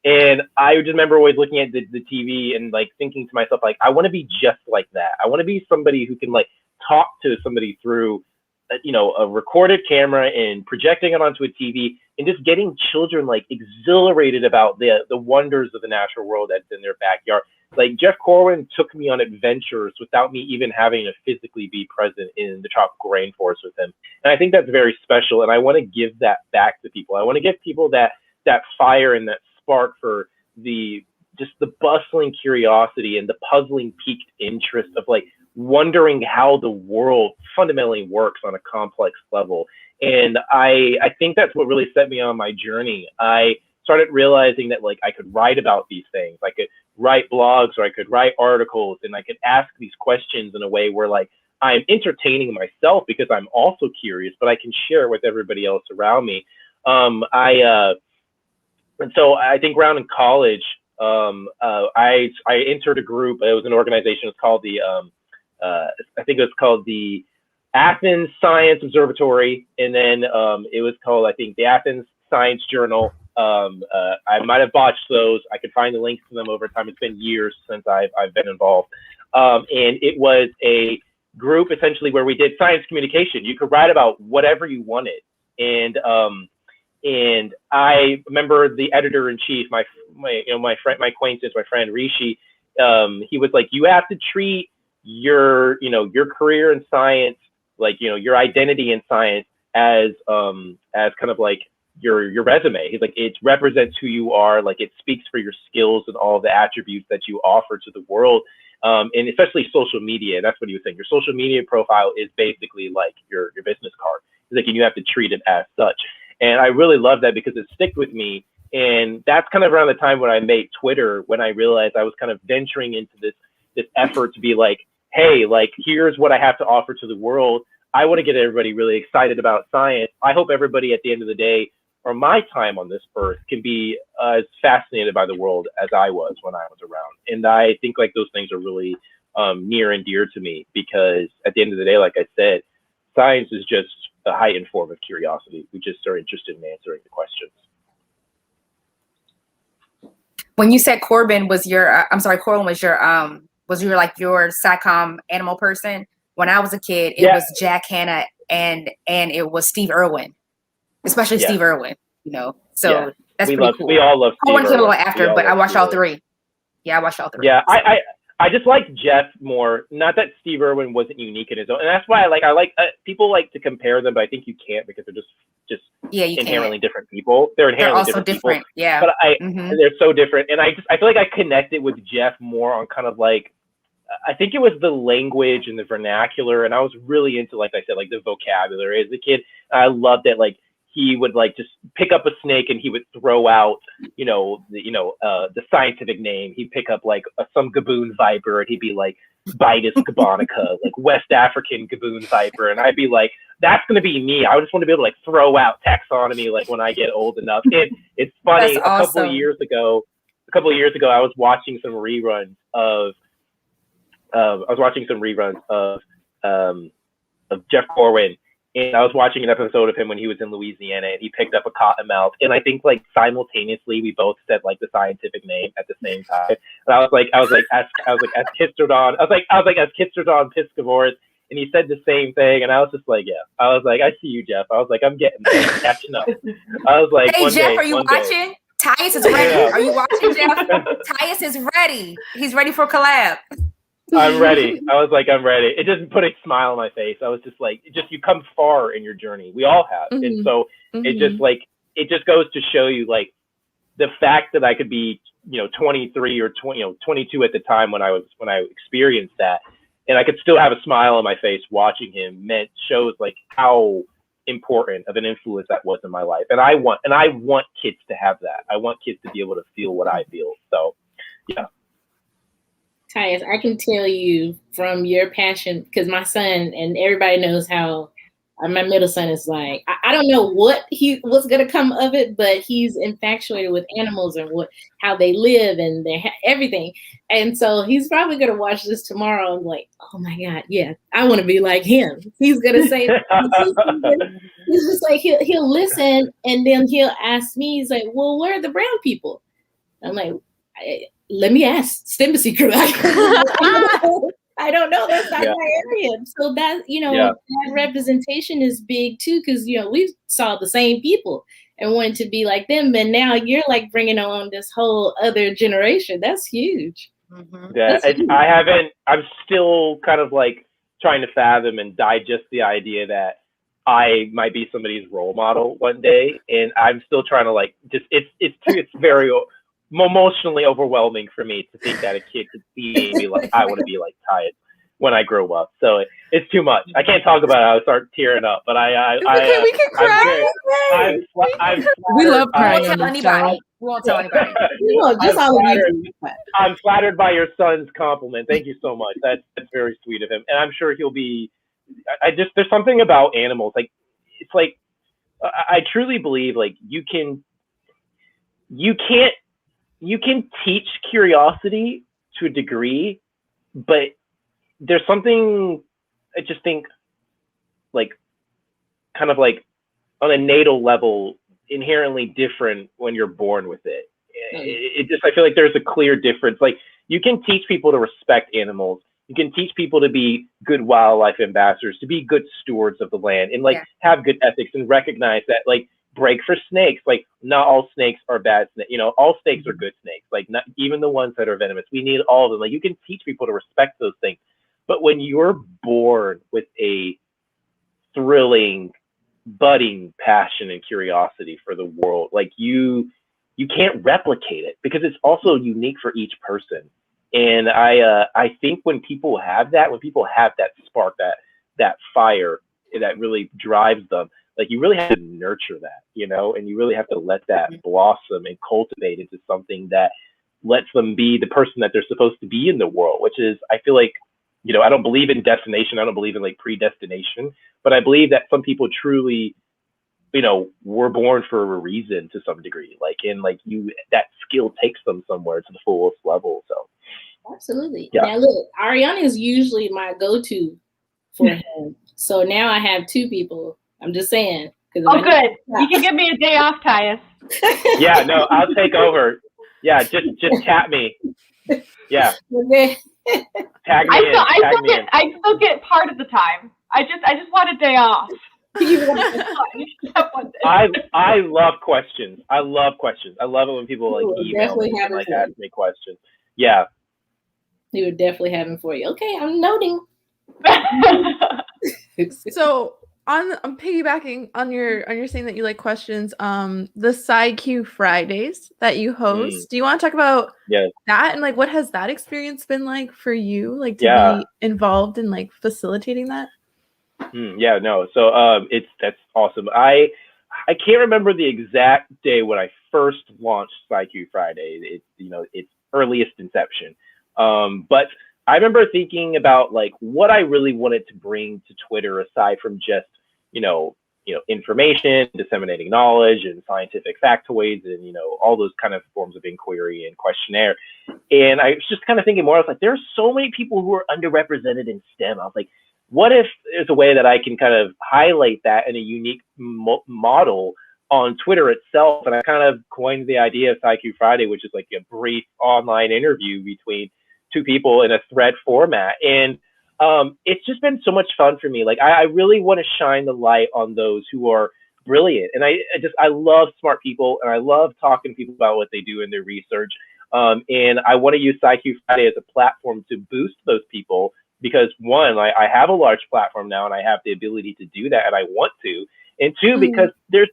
And I just remember always looking at the TV and like thinking to myself, like, I want to be just like that. I want to be somebody who can like talk to somebody through, a recorded camera and projecting it onto a TV and just getting children like exhilarated about the wonders of the natural world that's in their backyard. Like, Jeff Corrin took me on adventures without me even having to physically be present in the tropical rainforest with him. And I think that's very special. And I want to give that back to people. I want to give people that fire and that spark for the just the bustling curiosity and the puzzling piqued interest of like wondering how the world fundamentally works on a complex level. And I think that's what really set me on my journey. I started realizing that like I could write about these things. I could write blogs, or I could write articles, and I could ask these questions in a way where like I'm entertaining myself because I'm also curious, but I can share it with everybody else around me. And so I think around in college, I entered a group. It was an organization. It was called the I think it was called the Athens Science Observatory, and then it was called, I think, the Athens Science Journal. I might have botched those. I could find the links to them over time. It's been years since I've been involved. And it was a group essentially where we did science communication. You could write about whatever you wanted. And I remember the editor in chief, my acquaintance, my friend Rishi, he was like, you have to treat your career in science, like, your identity in science as kind of like your resume. He's like, it represents who you are. Like, it speaks for your skills and all the attributes that you offer to the world. And especially social media. And that's what he was saying. Your social media profile is basically like your business card. He's like, and you have to treat it as such. And I really love that because it stuck with me. And that's kind of around the time when I made Twitter, when I realized I was kind of venturing into this effort to be like, hey, like, here's what I have to offer to the world. I want to get everybody really excited about science. I hope everybody at the end of the day, or my time on this earth, can be as fascinated by the world as I was when I was around. And I think like those things are really near and dear to me, because at the end of the day, like I said, science is just a heightened form of curiosity. We just are interested in answering the questions. When you said Corbin was your, Corbin was your like your SciComm animal person? When I was a kid, it was Jack Hanna and it was Steve Irwin, especially Steve Irwin. So that's pretty cool. We all love Steve Irwin. I went a little after, but I watched all three. Yeah, I watched all three. Yeah, I just like Jeff more. Not that Steve Irwin wasn't unique in his own, and that's why I like people like to compare them, but I think you can't, because they're just inherently different people. They're inherently different people. Yeah, but they're so different, and I feel like I connected with Jeff more on kind of like, I think it was the language and the vernacular, and I was really into, like I said, like the vocabulary as a kid. I loved that, like, he would like just pick up a snake and he would throw out, the scientific name. He'd pick up like some gaboon viper and he'd be like Bitus gabonica, like West African gaboon viper. And I'd be like, that's going to be me. I just want to be able to like throw out taxonomy like when I get old enough. And it's funny, That's awesome. a couple of years ago, I was watching some reruns of Jeff Corwin. And I was watching an episode of him when he was in Louisiana, and he picked up a cottonmouth. And I think like simultaneously we both said like the scientific name at the same time. And I was like Ascistrodon piscivorus, and he said the same thing. And I was just like, I see you, Jeff. I was like, I'm getting there, catching up. I was like, hey Jeff, are you watching? Tyus is ready. Yeah. Are you watching, Jeff? Tyus is ready. He's ready for a collab. I'm ready. I was like, I'm ready. It just put a smile on my face. I was just like, you come far in your journey. We all have. Mm-hmm. And so it just goes to show you like the fact that I could be, 23 or 22 at the time when I experienced that. And I could still have a smile on my face watching him shows like how important of an influence that was in my life. And I want kids to have that. I want kids to be able to feel what I feel. So yeah. Tyus, I can tell you from your passion, because my son, and everybody knows how my middle son is like, I don't know what's going to come of it, but he's infatuated with animals and how they live and everything. And so he's probably going to watch this tomorrow and like, oh my God, yeah, I want to be like him. He's going to say, he's just like, he'll listen, and then he'll ask me, he's like, well, where are the brown people? I'm like, let me ask STEMbassy crew. I don't know. That's not my area. So that, that representation is big too, because, we saw the same people and wanted to be like them. But now you're like bringing on this whole other generation. That's huge. Mm-hmm. Yeah, that's huge. I'm still kind of like trying to fathom and digest the idea that I might be somebody's role model one day. And I'm still trying to like, it's very emotionally overwhelming for me to think that a kid could see me and be like, I want to be like Tyus when I grow up. So it's too much. I can't talk about it. I'll start tearing up. But okay, we can cry. We love crying. We won't tell anybody. We won't tell anybody. Just all of you. I'm flattered by your son's compliment. Thank you so much. That's very sweet of him. And I'm sure he'll be. There's something about animals. Like it's like I truly believe like you can teach curiosity to a degree, but there's something I just think like kind of like on a natal level inherently different when you're born with it. It just, I feel like there's a clear difference. Like you can teach people to respect animals. You can teach people to be good wildlife ambassadors, to be good stewards of the land, and like have good ethics and recognize that like break for snakes. Like not all snakes are bad snakes. You know, all snakes are good snakes. Like not even the ones that are venomous. We need all of them. Like you can teach people to respect those things. But when you're born with a thrilling, budding passion and curiosity for the world, like you can't replicate it because it's also unique for each person. And I think when people have that spark, that fire that really drives them, like you really have to nurture that, you know, and you really have to let that blossom and cultivate into something that lets them be the person that they're supposed to be in the world, which is, I feel like, you know, I don't believe in destination. I don't believe in like predestination, but I believe that some people truly, you know, were born for a reason to some degree, like, and like that skill takes them somewhere to the fullest level. So absolutely. Yeah. Now look, Ariana is usually my go-to for him. So now I have two people. I'm just saying. Oh, good. You can give me a day off, Tyus. Yeah, no, I'll take over. Yeah, just tap me. Yeah. Okay. Tag me in. I still get part of the time. I just want a day off. I love questions. I love it when people like email me and like ask me questions. Yeah. He would definitely have him for you. Okay, I'm noting. So I'm piggybacking on your saying that you like questions. The SciQ Fridays that you host. Do you want to talk about that and like what has that experience been like for you? Like to be involved in like facilitating that? Yeah, no. So that's awesome. I can't remember the exact day when I first launched SciQ Friday. It's, you know, its earliest inception. But I remember thinking about like what I really wanted to bring to Twitter aside from just, you know, information, disseminating knowledge and scientific factoids and, you know, all those kind of forms of inquiry and questionnaire. And I was just kind of thinking more, I was like, there's so many people who are underrepresented in STEM. I was like, what if there's a way that I can kind of highlight that in a unique model on Twitter itself? And I kind of coined the idea of SciQ Friday, which is like a brief online interview between two people in a thread format. And it's just been so much fun for me. Like I really want to shine the light on those who are brilliant. And I love smart people, and I love talking to people about what they do in their research. And I want to use SciQ Friday as a platform to boost those people. Because one, I have a large platform now and I have the ability to do that and I want to. And two, because there's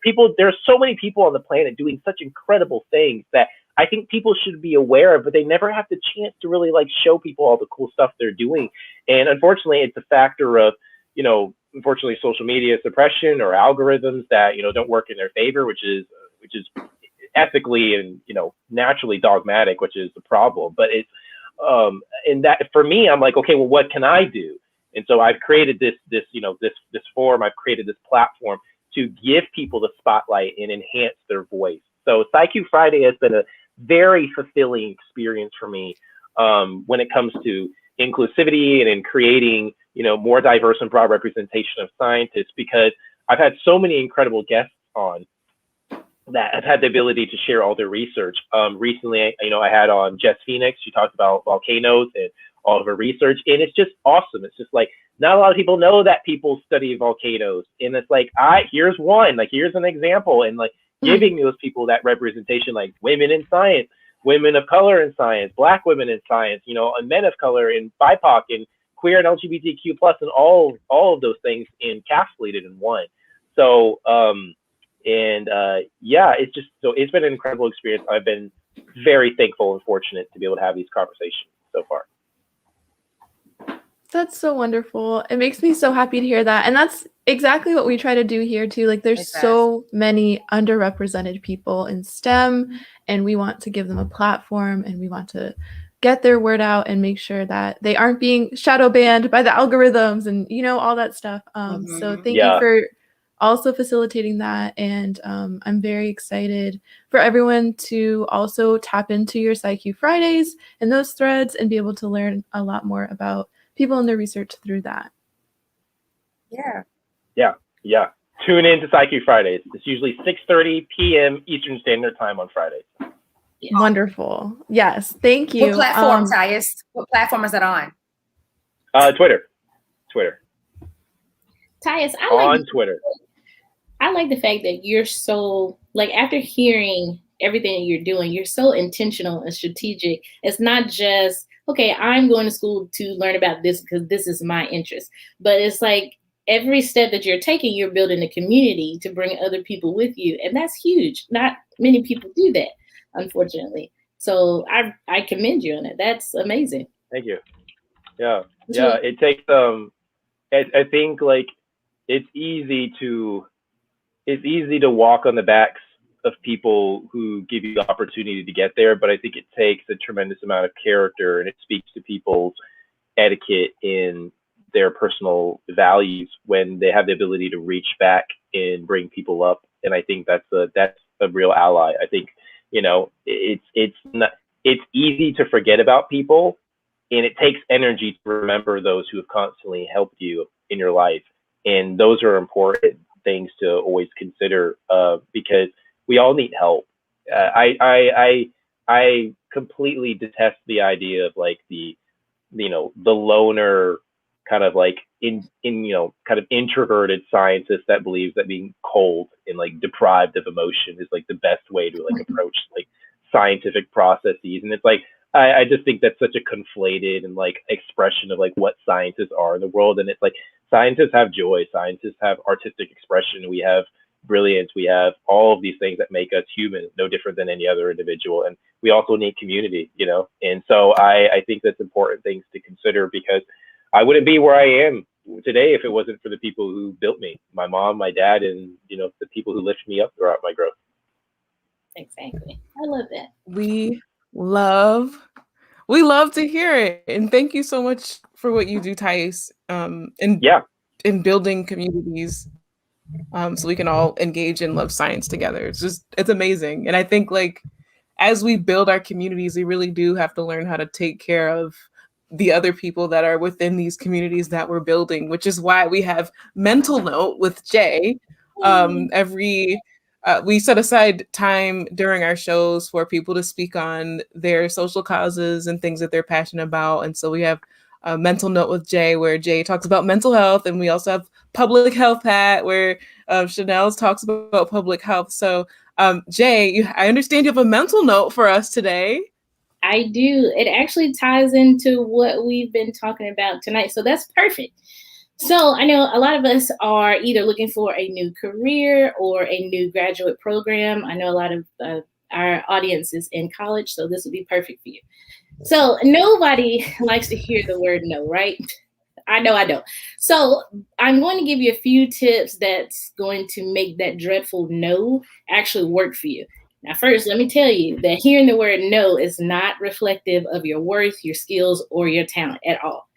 so many people on the planet doing such incredible things that I think people should be aware of, but they never have the chance to really like show people all the cool stuff they're doing. And unfortunately, it's a factor of, you know, unfortunately social media suppression or algorithms that, you know, don't work in their favor, which is ethically and, you know, naturally dogmatic, which is the problem. But it's, and that for me, I'm like, okay, well, what can I do? And so I've created this forum. I've created this platform to give people the spotlight and enhance their voice. So SciQ Friday has been a very fulfilling experience for me when it comes to inclusivity and in creating, you know, more diverse and broad representation of scientists, because I've had so many incredible guests on that have had the ability to share all their research. Recently, you know, I had on Jess Phoenix. She talked about volcanoes and all of her research, and it's just awesome. It's just like, not a lot of people know that people study volcanoes, and it's like, here's one, like, here's an example, and like giving those people that representation, like women in science, women of color in science, Black women in science, you know, and men of color and BIPOC and queer and LGBTQ plus, and all of those things encapsulated in one. So, yeah, it's been an incredible experience. I've been very thankful and fortunate to be able to have these conversations so far. That's so wonderful. It makes me so happy to hear that. And that's exactly what we try to do here too. Like there's so many underrepresented people in STEM, and we want to give them a platform, and we want to get their word out and make sure that they aren't being shadow banned by the algorithms and, you know, all that stuff. So thank you for also facilitating that. And I'm very excited for everyone to also tap into your PsyQ Fridays and those threads and be able to learn a lot more about people in their research through that. Yeah. Tune in to PsyQ Fridays. It's usually 6:30 p.m. Eastern Standard Time on Fridays. Yes. Wonderful. Yes. Thank you. What platform, Tyus? What platform is that on? Twitter. Tyus, Twitter. I like the fact that you're so, like, after hearing everything that you're doing, you're so intentional and strategic. It's not just, okay, I'm going to school to learn about this because this is my interest. But it's like every step that you're taking, you're building a community to bring other people with you. And that's huge. Not many people do that, unfortunately. So I commend you on it. That's amazing. Thank you. Yeah. It takes I think like it's easy to walk on the backs of people who give you the opportunity to get there, but I think it takes a tremendous amount of character, and it speaks to people's etiquette in their personal values when they have the ability to reach back and bring people up. And I think that's a real ally. I think, you know, it's easy to forget about people, and it takes energy to remember those who have constantly helped you in your life. And those are important things to always consider, because we all need help. I completely detest the idea of like the loner kind of like kind of introverted scientist that believes that being cold and like deprived of emotion is like the best way to like approach like scientific processes. And it's like, I just think that's such a conflated and like expression of like what scientists are in the world. And it's like, scientists have joy, scientists have artistic expression, we have brilliance, we have all of these things that make us human, no different than any other individual. And we also need community, you know? And so I think that's important things to consider, because I wouldn't be where I am today if it wasn't for the people who built me, my mom, my dad, and, you know, the people who lifted me up throughout my growth. Exactly. I love that. We love to hear it. And thank you so much for what you do, Tyus, in building communities, so we can all engage and love science together. It's amazing. And I think like as we build our communities, we really do have to learn how to take care of the other people that are within these communities that we're building, which is why we have Mental Note with Jay. We set aside time during our shows for people to speak on their social causes and things that they're passionate about. And so we have a Mental Note with Jay, where Jay talks about mental health. And we also have Public Health Hat, where Chanel talks about public health. So Jay, I understand you have a mental note for us today. I do. It actually ties into what we've been talking about tonight. So that's perfect. So I know a lot of us are either looking for a new career or a new graduate program. I know a lot of our audience is in college, so this would be perfect for you. So nobody likes to hear the word no, right? I know I don't. So I'm going to give you a few tips that's going to make that dreadful no actually work for you. Now, first, let me tell you that hearing the word no is not reflective of your worth, your skills, or your talent at all.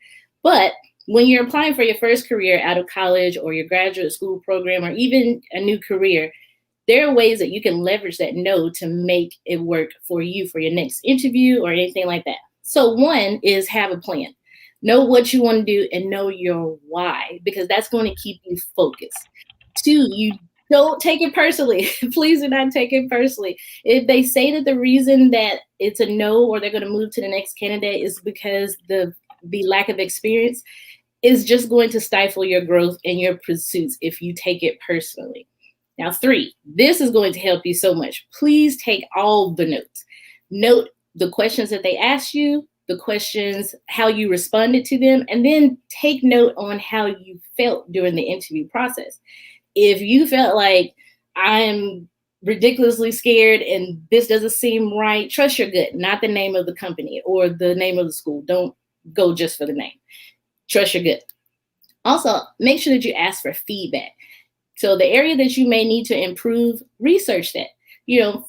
But when you're applying for your first career out of college or your graduate school program or even a new career, there are ways that you can leverage that no to make it work for you for your next interview or anything like that. So one is have a plan. Know what you want to do and know your why, because that's going to keep you focused. Two, you don't take it personally. Please do not take it personally. If they say that the reason that it's a no or they're going to move to the next candidate is because the lack of experience, is just going to stifle your growth and your pursuits if you take it personally. Now, three, this is going to help you so much. Please take all the notes. Note the questions that they asked you, the questions, how you responded to them, and then take note on how you felt during the interview process. If you felt like I'm ridiculously scared and this doesn't seem right, trust your gut, not the name of the company or the name of the school. Don't go just for the name. Trust your gut. Also, make sure that you ask for feedback. So the area that you may need to improve, research that.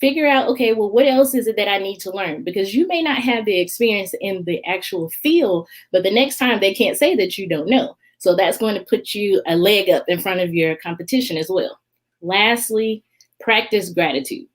Figure out, okay, well, what else is it that I need to learn? Because you may not have the experience in the actual field, but the next time they can't say that you don't know. So that's going to put you a leg up in front of your competition as well. Lastly, practice gratitude.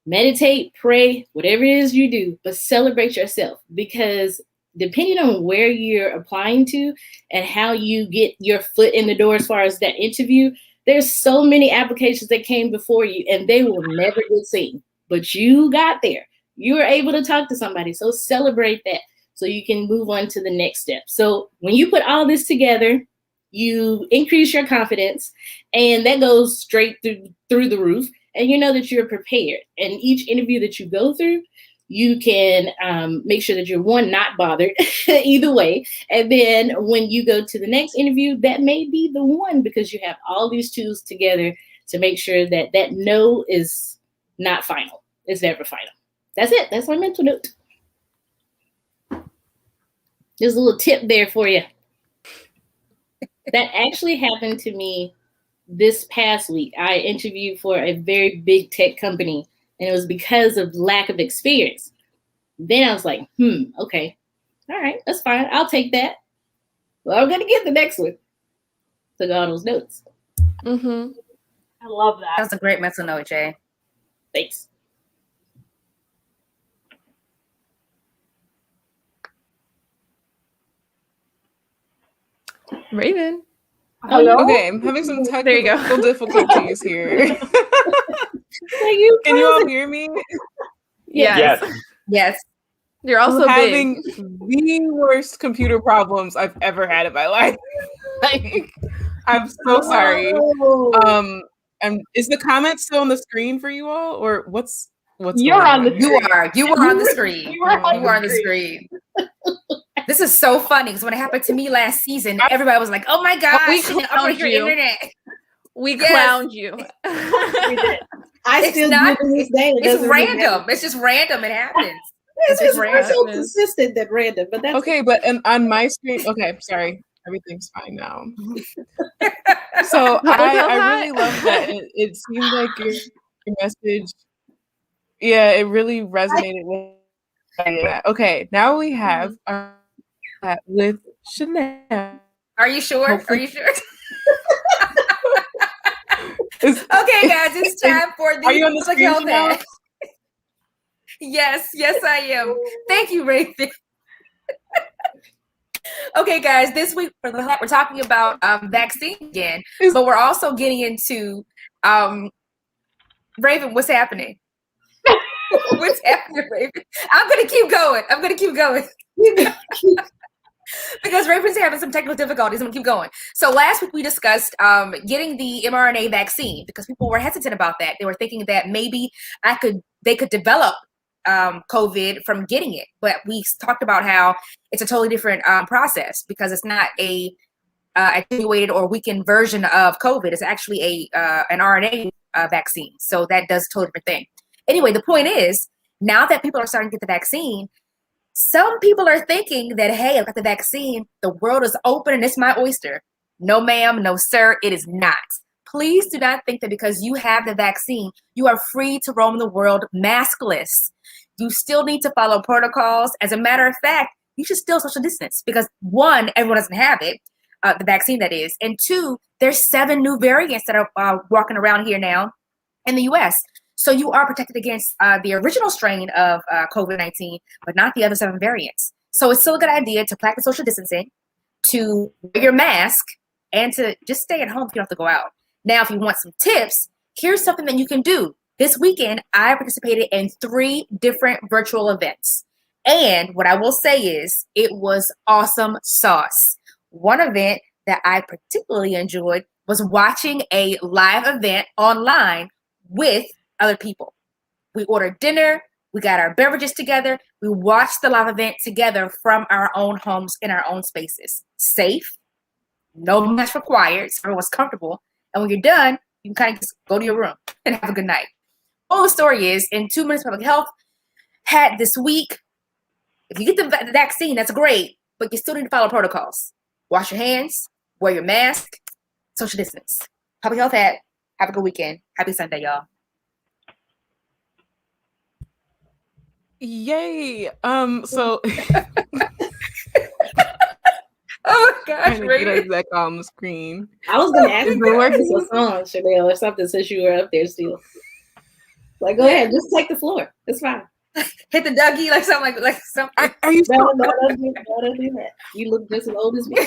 Meditate, pray, whatever it is you do, but celebrate yourself, because depending on where you're applying to and how you get your foot in the door as far as that interview, there's so many applications that came before you and they will never get seen, but you got there. You were able to talk to somebody. So celebrate that so you can move on to the next step. So when you put all this together, you increase your confidence, and that goes straight through the roof. And you know that you're prepared. And each interview that you go through, you can make sure that you're, one, not bothered either way. And then when you go to the next interview, that may be the one, because you have all these tools together to make sure that that no is not final. It's never final. That's it. That's my mental note. There's a little tip there for you. That actually happened to me this past week. I interviewed for a very big tech company, and it was because of lack of experience. Then I was like, okay, all right, that's fine. I'll take that. Well, I'm going to get the next one. Took all those notes. Mm-hmm. I love that. That's a great mental note, Jay. Thanks. Raven. Hello? Okay, I'm having some technical difficulties here. Can you all hear me? Yes. Yes. You're also having the worst computer problems I've ever had in my life. Like, I'm so sorry. And is the comment still on the screen for you all, or what's You're on the You were on the screen. You were on the screen. This is so funny, because when it happened to me last season, everybody was like, "Oh my gosh, we clowned your internet." We clowned you. I still do to this day. It's random. It's just random. It happens. It's just random. so consistent that random. But that's okay. But on my screen, okay, sorry, everything's fine now. So I really love that. It seemed like your message. Yeah, it really resonated with that. Okay, now we have with Chanel. Are you sure? Hopefully. Are you sure? Okay, guys, it's time for the. Are you on the screen now? Yes, I am. Thank you, Raven. Okay, guys, this week we're talking about vaccine again, but we're also getting into Raven. What's happening? What's happening, Raven? I'm gonna keep going. Because Raven's having some technical difficulties. I'm gonna keep going. So last week we discussed getting the mRNA vaccine, because people were hesitant about that. They were thinking that maybe they could develop COVID from getting it, but we talked about how it's a totally different process, because it's not a attenuated or weakened version of COVID. It's actually an RNA vaccine, so that does a totally different thing. Anyway, the point is, now that people are starting to get the vaccine, some people are thinking that, hey, I've got the vaccine, the world is open and it's my oyster. No, ma'am, no, sir, it is not. Please do not think that because you have the vaccine, you are free to roam the world maskless. You still need to follow protocols. As a matter of fact, you should still social distance, because one, everyone doesn't have it, the vaccine that is, and two, there's 7 new variants that are walking around here now in the US. So you are protected against the original strain of COVID-19, but not the other 7 variants. So it's still a good idea to practice social distancing, to wear your mask, and to just stay at home if you don't have to go out. Now, if you want some tips, here's something that you can do. This weekend, I participated in 3 different virtual events. And what I will say is, it was awesome sauce. One event that I particularly enjoyed was watching a live event online with other people. We ordered dinner, we got our beverages together, we watched the live event together from our own homes in our own spaces. Safe, no mask required, so everyone's comfortable. And when you're done, you can kind of just go to your room and have a good night. All the story is, in 2 minutes, public health had this week. If you get the vaccine, that's great, but you still need to follow protocols. Wash your hands, wear your mask, social distance. Public health had. Have a good weekend. Happy Sunday, y'all. Yay. So Oh my gosh, trying to get us back on the screen. I was gonna ask Is it you working? a song, Chanel, or something since you were up there still. Like, go ahead, just take the floor. It's fine. Hit the Dougie like something like something. Are you No, don't do that. You look just as old as me.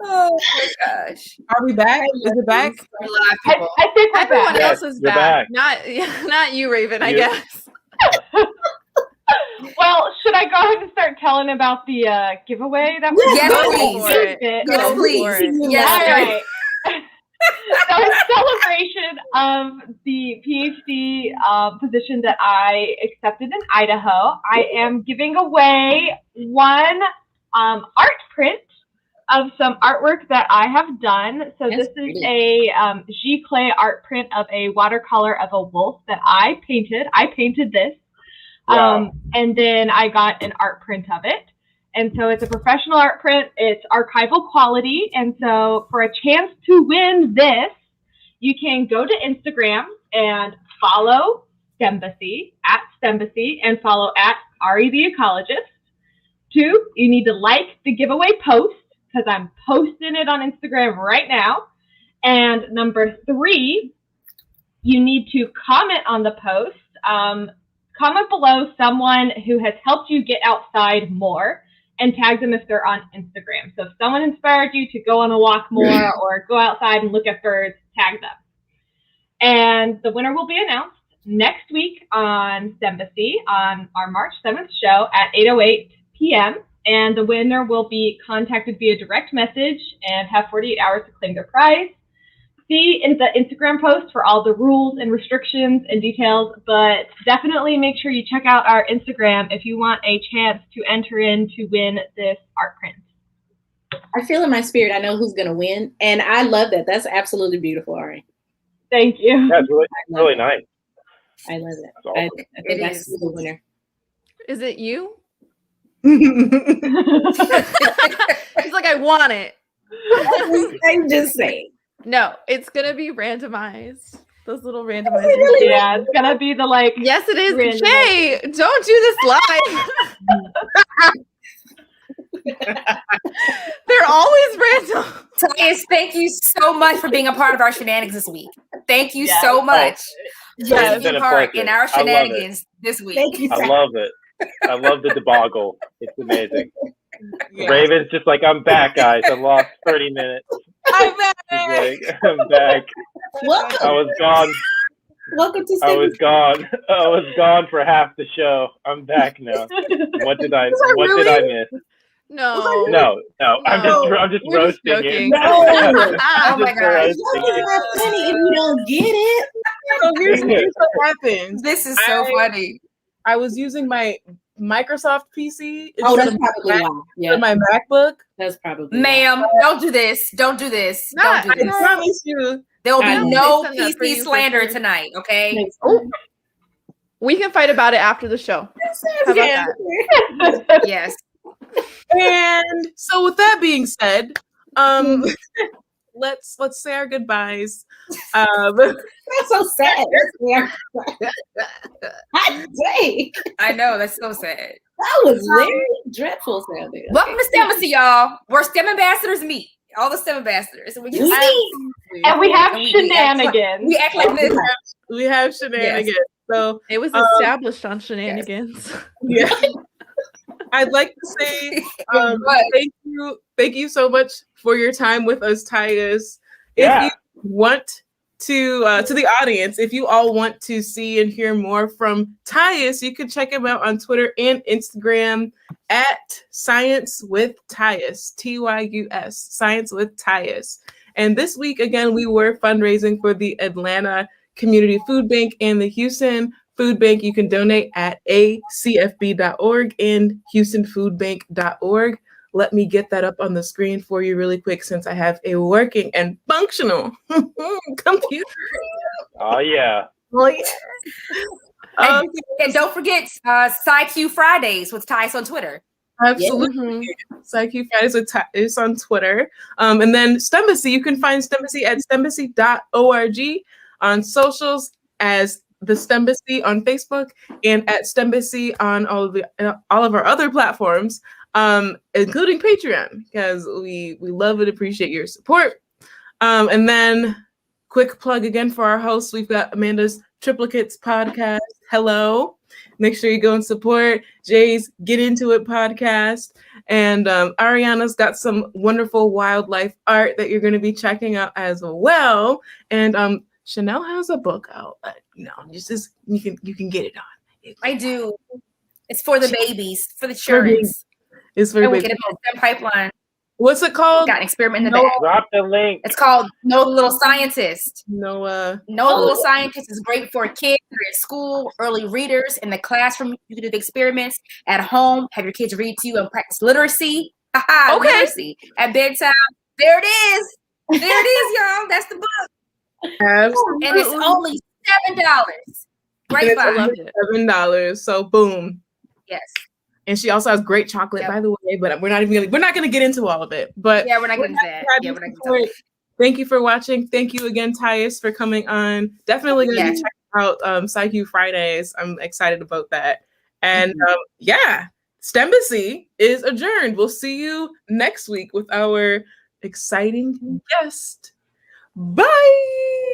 Oh my gosh. Are we back? Is it back? Live people. I think we're Everyone back. Yes, else is you're back. back. Not you, Raven, I You- guess. Well, should I go ahead and start telling about the giveaway that we're Yes, Go please. for it. Yes, Yes, Go please. for it. Yes, All guys. right. So in celebration of the PhD position that I accepted in Idaho, I am giving away one art print of some artwork that I have done. So That's this is a Giclée art print of a watercolor of a wolf that I painted. I painted this. Wow. And then I got an art print of it. And so it's a professional art print. It's archival quality. And so for a chance to win this, you can go to Instagram and follow STEMbassy, @STEMbassy, and follow @Ari the Ecologist. 2, you need to like the giveaway post because I'm posting it on Instagram right now. And number 3, you need to comment on the post. Comment below someone who has helped you get outside more and tag them if they're on Instagram. So if someone inspired you to go on a walk more or go outside and look at birds, tag them. And the winner will be announced next week on STEMbassy on our March 7th show at 8:08 p.m. And the winner will be contacted via direct message and have 48 hours to claim their prize. See in the Instagram post for all the rules and restrictions and details, but definitely make sure you check out our Instagram if you want a chance to enter in to win this art print. I feel in my spirit, I know who's gonna win, and I love that. That's absolutely beautiful, Ari. Thank you. That's really nice. I love it. That's awesome. I think It I is. see the winner. Is it you? It's He's like, I want it. I'm just saying. No, it's gonna be randomized. Those little randomizers. yeah, it's gonna be the like. Yes, it is. Random. Jay, don't do this live. They're always random. Tyus, thank you so much for being a part of our shenanigans this week. Thank you Yes. so much It's for been taking a part pleasure. in our I love it. shenanigans this week. Thank you. I love it. I love the debacle. It's amazing. Yeah. Raven's just like, I'm back, guys. I lost 30 minutes. I'm back. He's like, I'm back. Welcome. I was gone. Welcome to I was STEMbassy. gone. I was gone for half the show. I'm back now. What did I miss? No. No. I'm just We're just roasting joking. you. No. Oh my gosh. It's not funny if you don't get it. So here's what happened. This is so funny. I was using my Microsoft PC Oh, instead that's of probably why. Yeah, my MacBook. that's probably why. Ma'am, don't do this. Don't do this. Not- Don't do I this. promise you. There will I be know. no They send that for PC you for slander free. tonight, okay? Makes Oh. sense. We can fight about it after the show. How about Yeah. that? Yes. And so with that being said, let's say our goodbyes. That's so sad. Hot day. I know. That's so sad. That was very dreadful sounding. Welcome to STEMbassy, y'all. Where STEM ambassadors meet. All the STEM ambassadors. And we We meet. And we have And we act like- shenanigans. We act like this. We have shenanigans. So It was Um, established on shenanigans. yeah. I'd like to say What? thank you so much for your time with us, Tyus. Yeah. If you want to the audience, if you all want to see and hear more from Tyus, you can check him out on Twitter and Instagram at Science with Tyus, Tyus, Science with Tyus. And this week, again, we were fundraising for the Atlanta Community Food Bank and the Houston Food Bank. You can donate at acfb.org and houstonfoodbank.org. let me get that up on the screen for you really quick since I have a working and functional computer. Oh, yeah. Oh, yeah. And don't forget SciQ Fridays with Tyus on Twitter. Absolutely. SciQ Fridays with Tyus on Twitter. And then STEMbassy, you can find STEMbassy at STEMbassy.org, on socials as the STEMbassy on Facebook, and at STEMbassy on all of our other platforms, including Patreon, because we love and appreciate your support. And then quick plug again for our hosts. We've got Amanda's Triplicates podcast. Hello. Make sure you go and support Jay's Get Into It podcast. And Ariana's got some wonderful wildlife art that you're going to be checking out as well. And Chanel has a book out. Just you can get it on. I do. It's for the babies, for the children. It's for babies. Get it in the STEM pipeline. What's it called? Got an experiment in the back. Drop the link. It's called Know the Little Scientist. Noah. Know the Little Scientist is great for kids who are in school, early readers in the classroom. You can do the experiments at home. Have your kids read to you and practice literacy. Okay. Literacy at bedtime. There it is. There it is, y'all. That's the book. Absolutely. And it's only $7. Great buy. $7. So boom. Yes. And she also has great chocolate, by the way. But we're not gonna get into all of it. But yeah, we're not gonna do that. Yeah, we're not gonna. Thank you for watching. Thank you again, Tyus, for coming on. Definitely gonna check out SciQ Fridays. I'm excited about that. And STEMbassy is adjourned. We'll see you next week with our exciting guest. Bye.